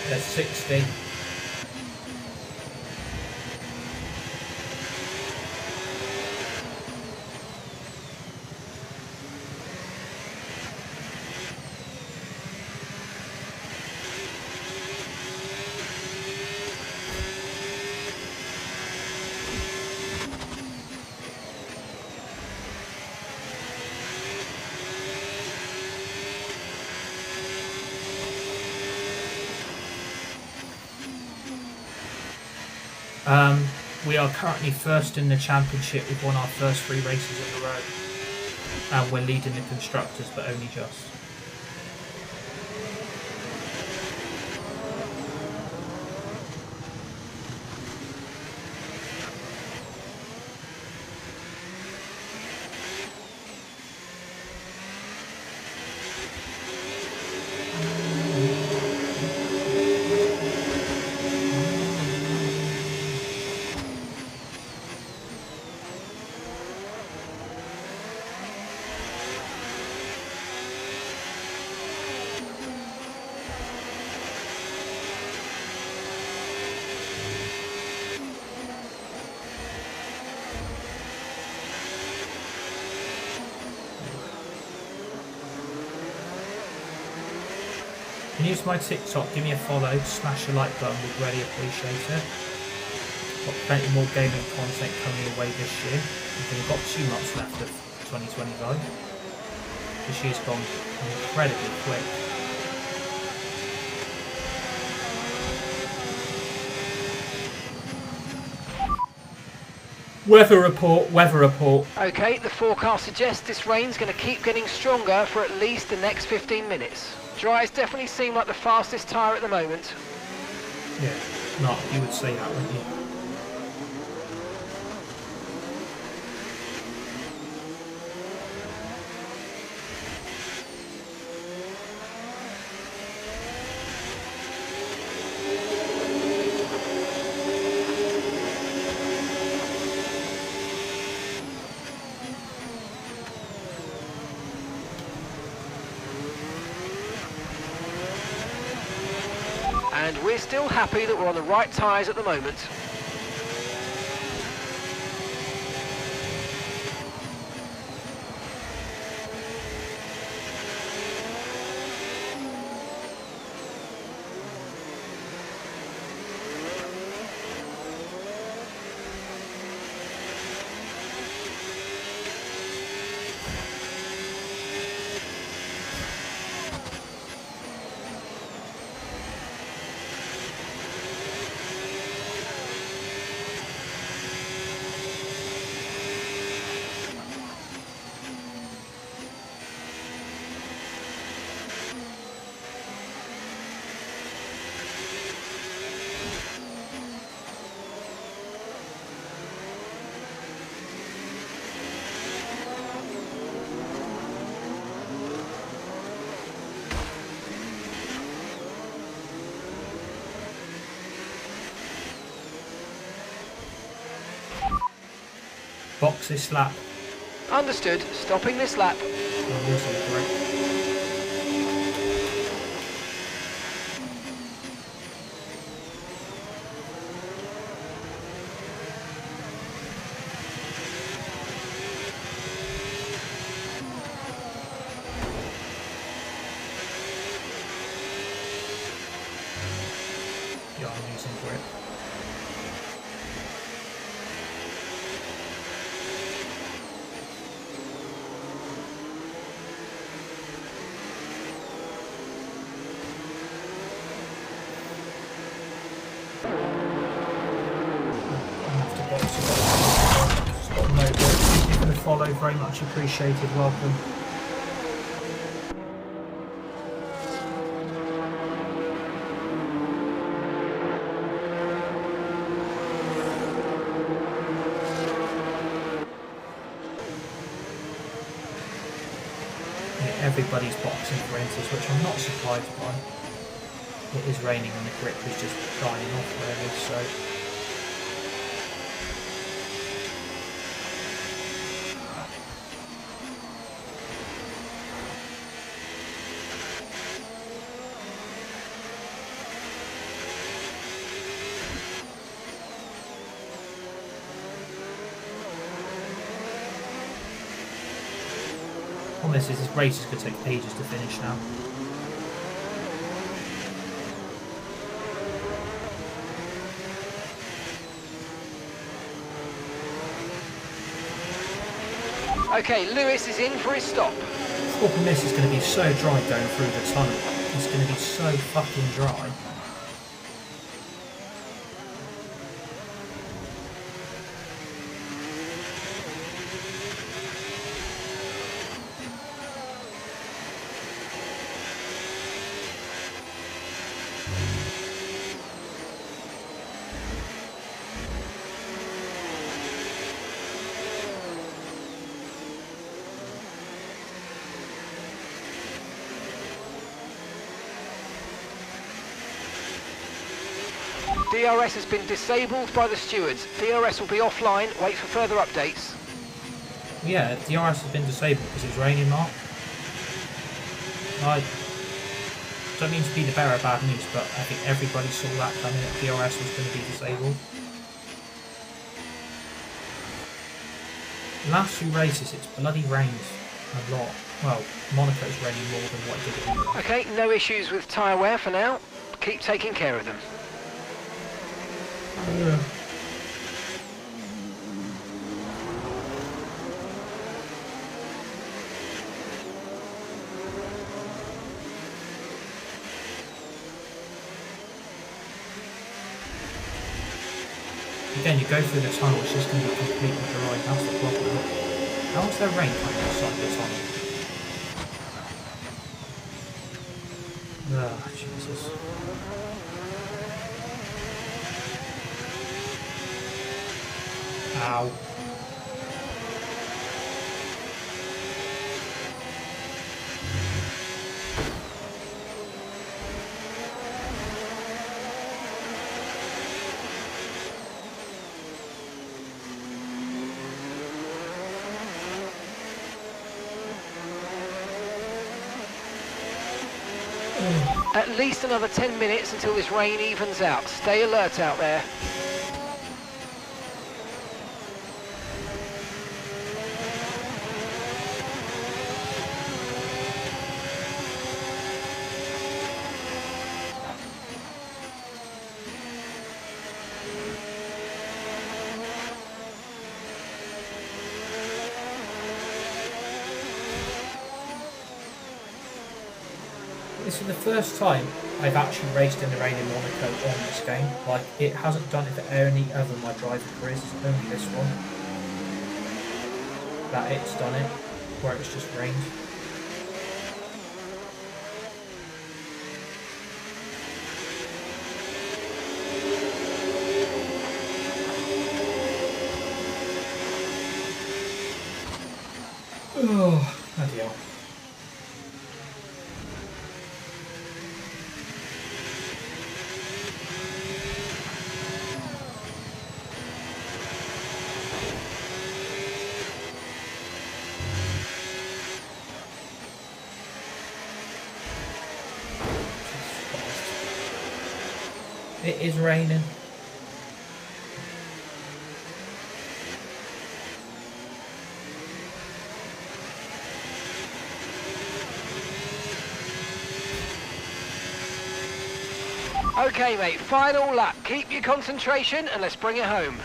There's 60. We are currently first in the championship. We've won our first 3 races in a row. And we're leading the constructors, but only just. Can you use my TikTok, give me a follow, smash the like button, we'd really appreciate it. Got plenty more gaming content coming your way this year. We've only got 2 months left of 2025. This year's gone incredibly quick. Weather report, weather report. Okay, the forecast suggests this rain's going to keep getting stronger for at least the next 15 minutes. Dries definitely seem like the fastest tyre at the moment. Yeah, not, you would say that, wouldn't you? And we're still happy that we're on the right tyres at the moment. Box this lap. Understood. Stopping this lap. Oh, this is great. Yeah, I'm using grip. Thank you for the follow, very much appreciated, welcome. everybody's boxing for inters, which I'm not surprised by. It is raining and the grip is just dying off really, so... This race is going to take ages to finish now. Okay, Lewis is in for his stop. Problem is, it's going to be so dry going through the tunnel. It's going to be so fucking dry. DRS has been disabled by the stewards. DRS will be offline. Wait for further updates. Yeah, DRS has been disabled because it's raining, Mark. I don't mean to be the bearer of bad news, but I think everybody saw that coming, that DRS was going to be disabled. The last few races, it's bloody rained a lot. Well, Monaco's raining more than what it did at Imola. Okay, no issues with tyre wear for now. Keep taking care of them. Yeah. Again, you go through the tunnel, it's just going to be completely dry. That's the problem. How is there rain coming outside the tunnel? Ah, Jesus. Ow. At least another 10 minutes until this rain evens out. Stay alert out there. This is the first time I've actually raced in the rain in Monaco on this game. Like, it hasn't done it for any other of my driving careers, it's only this one that it's done it, where it's just rained. Oh, bloody hell. It is raining. Okay, mate, final lap. Keep your concentration and let's bring it home.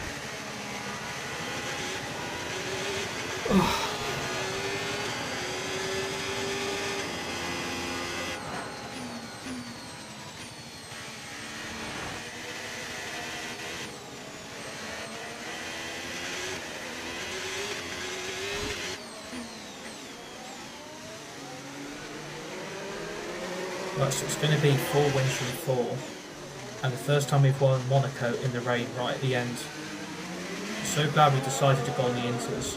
Right, so it's going to be 4 wins from 4, and the first time we've won Monaco in the rain right at the end. So glad we decided to go on the inters.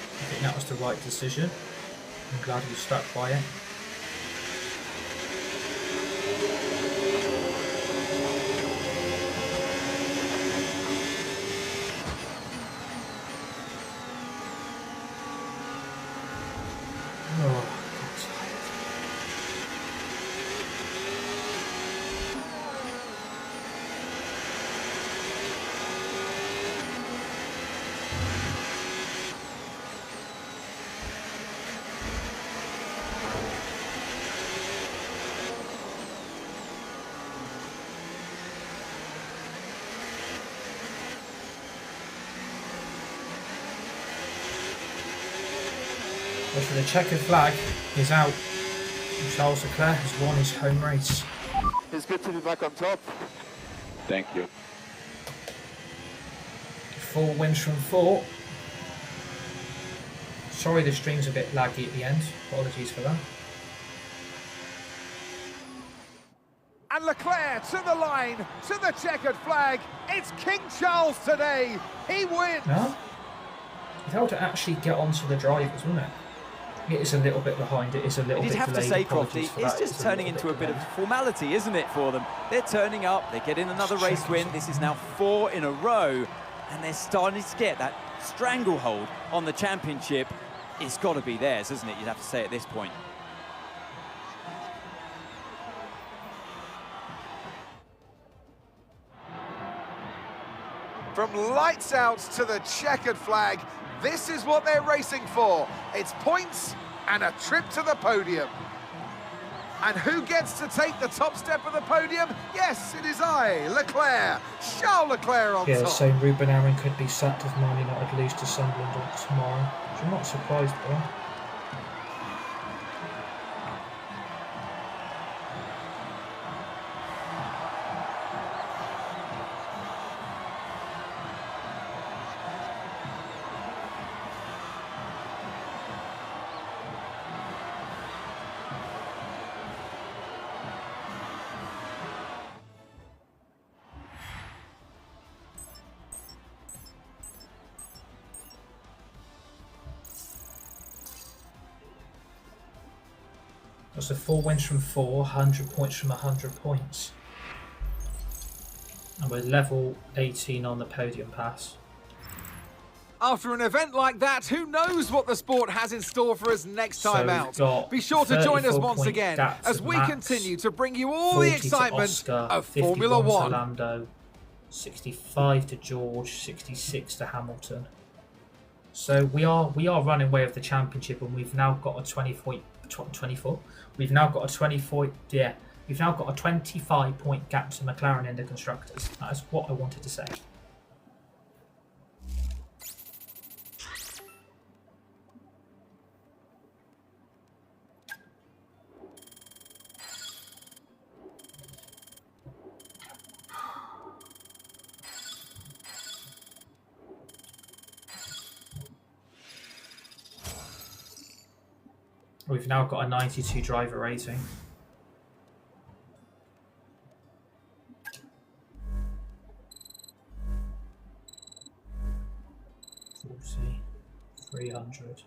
I think that was the right decision. I'm glad you stuck by it. So the checkered flag is out. Charles Leclerc has won his home race. It's good to be back on top. Thank you. 4 wins from 4. Sorry the stream's a bit laggy at the end. Apologies for that. And Leclerc to the line, to the checkered flag. It's King Charles today. He wins. No? You'd have to actually get onto the drivers, wouldn't it? It is a little bit behind. It is a little bit You'd have to delayed. say, Apologies Crofty, for it's that. just turning into a bit of formality, isn't it, for them? They're turning up, they're getting another race win. This is now 4 in a row, and they're starting to get that stranglehold on the championship. It's got to be theirs, isn't it? You'd have to say at this point. From lights out to the checkered flag, this is what they're racing for. It's points and a trip to the podium. And who gets to take the top step of the podium? Yes, it is I, Leclerc. Charles Leclerc on top. So Ruben Aaron could be sacked if Man United lose to Sunderland tomorrow, which I'm not surprised by. So 4 wins from 4, 100 points from 100 points. And we're level 18 on the podium pass. After an event like that, who knows what the sport has in store for us next time out? Be sure to join us once again as we continue to bring you all the excitement Oscar, of Formula 1. To Lando, 65 to George, 66 to Hamilton. So we are running away with the championship, and we've now got a 24. We've now got a 24. Yeah, we've now got a 25-point gap to McLaren in the constructors. That is what I wanted to say. We've now got a 92 driver rating. See, 300.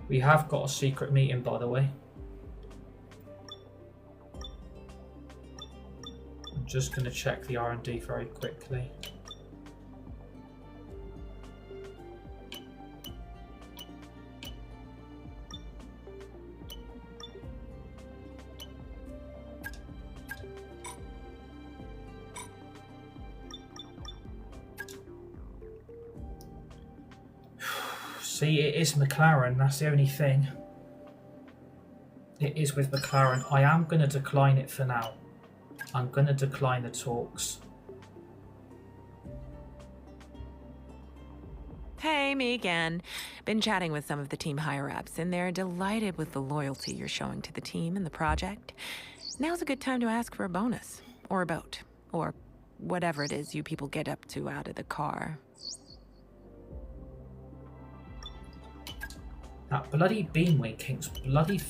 We have got a secret meeting, by the way. I'm just going to check the R&D very quickly. See, it is McLaren, that's the only thing. It is with McLaren. I am going to decline it for now. I'm going to decline the talks. Hey, me again. Been chatting with some of the team higher-ups, and they're delighted with the loyalty you're showing to the team and the project. Now's a good time to ask for a bonus, or a boat, or whatever it is you people get up to out of the car. That bloody beam wing keeps bloody...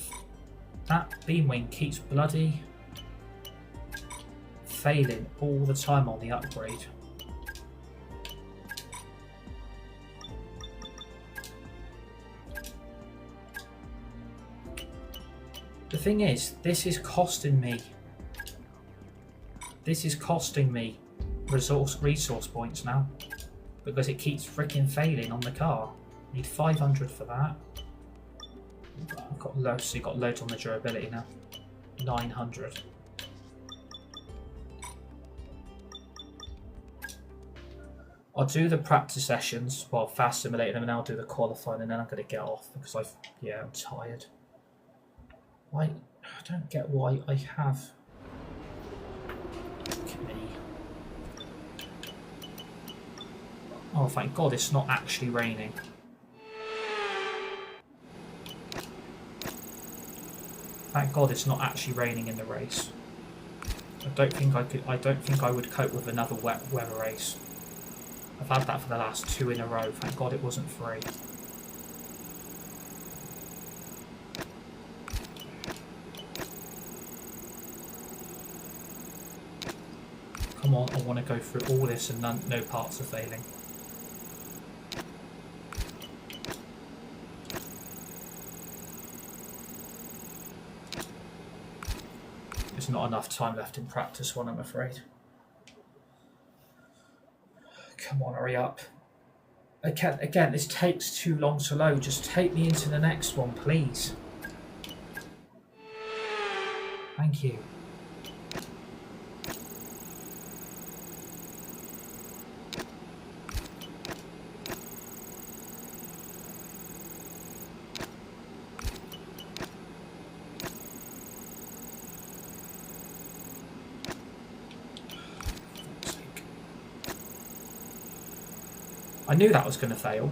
That beam wing keeps bloody... failing all the time on the upgrade. The thing is, this is costing me resource points now, because it keeps freaking failing on the car. Need 500 for that. I've got loads, so you've got loads on the durability now. 900. I'll do the practice sessions while fast simulating them, and I'll do the qualifying, and then I'm going to get off because I'm tired. I don't get why I have. Look at me. Oh, thank God it's not actually raining. Thank God it's not actually raining in the race. I don't think I would cope with another wet weather race. I've had that for the last 2 in a row. Thank God it wasn't 3. Come on, I want to go through all this and no parts are failing. There's not enough time left in practice one, I'm afraid. Come on, hurry up. Again, this takes too long to load. Just take me into the next one, please. Thank you. I knew that was going to fail.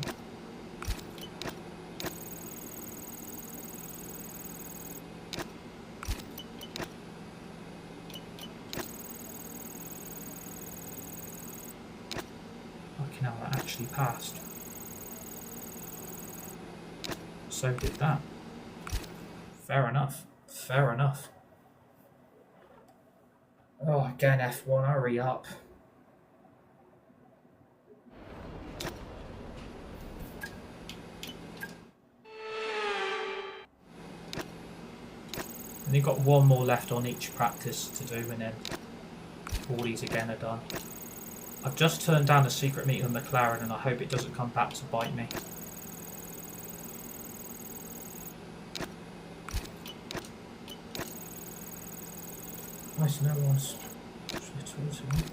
Fucking hell, that actually passed. So did that. Fair enough. Fair enough. Oh, again, F1, hurry up. And you've got one more left on each practice to do, and then all these again are done. I've just turned down a secret meeting with McLaren, and I hope it doesn't come back to bite me. Nice, no one's actually towards me,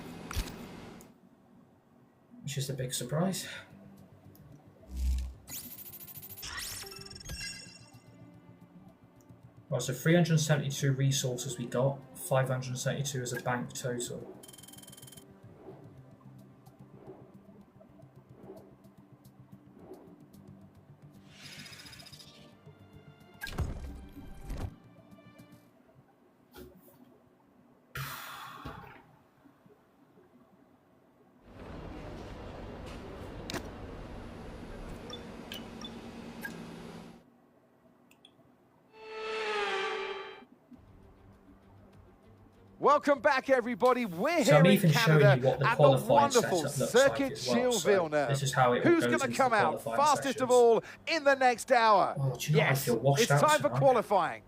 which is a big surprise. Right, so 372 resources we got, 572 as a bank total. Welcome back, everybody. We're So here I'm in even showing Canada you what the at the qualifying wonderful setup looks Circuit like as well. Gilles So Villeneuve. this is how it Who's goes going to into come the out qualifying fastest sessions. of all in the next hour? Oh, do you know, I Yes, feel washed it's out time for tonight. qualifying.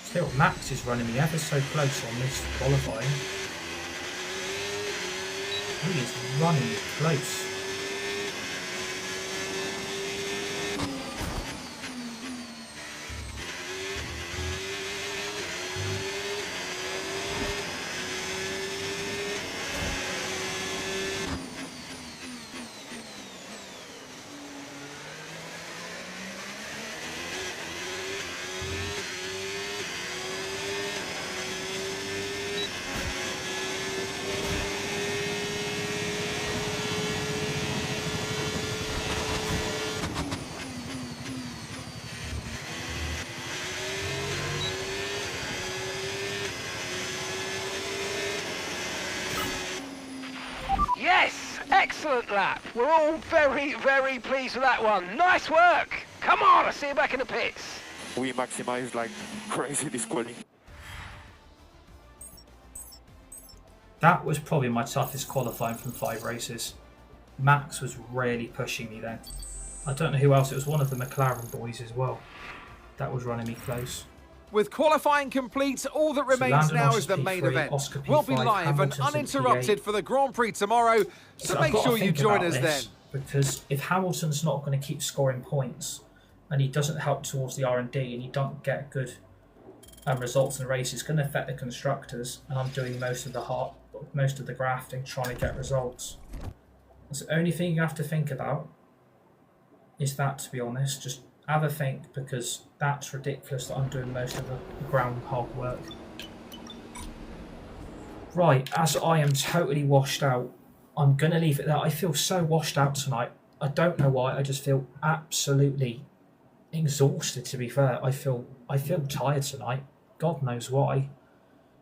Still, Max is running me ever so close on this qualifying. He is running me close. excellent lap. We're all very, very pleased with that one. Nice work. Come on, I'll see you back in the pits. We maximized like crazy this quali. That was probably my toughest qualifying from 5 races. Max was really pushing me then. I don't know who else, it was one of the McLaren boys as well that was running me close. With qualifying complete, all that remains now is the main event. We'll be live and uninterrupted for the Grand Prix tomorrow, so make sure you join us then. Because if Hamilton's not going to keep scoring points and he doesn't help towards the R&D and you don't get good results in the race, it's going to affect the constructors, and I'm doing most of the grafting trying to get results. That's the only thing you have to think about is that, to be honest. Just have a think, because that's ridiculous that I'm doing most of the groundhog work. Right, as I am totally washed out, I'm going to leave it there. I feel so washed out tonight. I don't know why, I just feel absolutely exhausted, to be fair. I feel tired tonight. God knows why.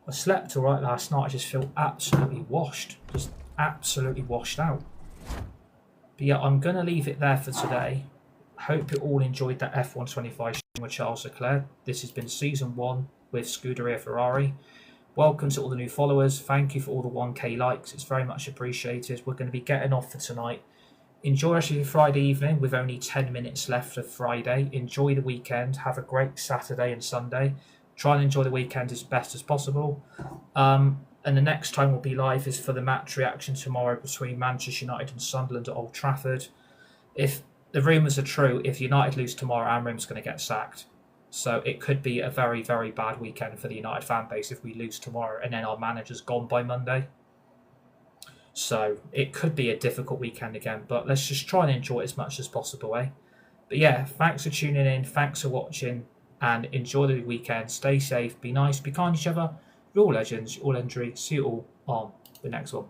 I slept all right last night. I just feel absolutely washed. Just absolutely washed out. But yeah, I'm going to leave it there for today. Hope you all enjoyed that F1 25 stream with Charles Leclerc. This has been Season 1 with Scuderia Ferrari. Welcome to all the new followers. Thank you for all the 1k likes. It's very much appreciated. We're going to be getting off for tonight. Enjoy actually your Friday evening with only 10 minutes left of Friday. Enjoy the weekend. Have a great Saturday and Sunday. Try and enjoy the weekend as best as possible. And the next time we'll be live is for the match reaction tomorrow between Manchester United and Sunderland at Old Trafford. If the rumours are true, if United lose tomorrow, Amrim's going to get sacked. So it could be a very, very bad weekend for the United fan base if we lose tomorrow and then our manager's gone by Monday. So it could be a difficult weekend again, but let's just try and enjoy it as much as possible, eh? But yeah, thanks for tuning in, thanks for watching, and enjoy the weekend. Stay safe, be nice, be kind to each other. You're all legends, you're all legendary. See you all on the next one.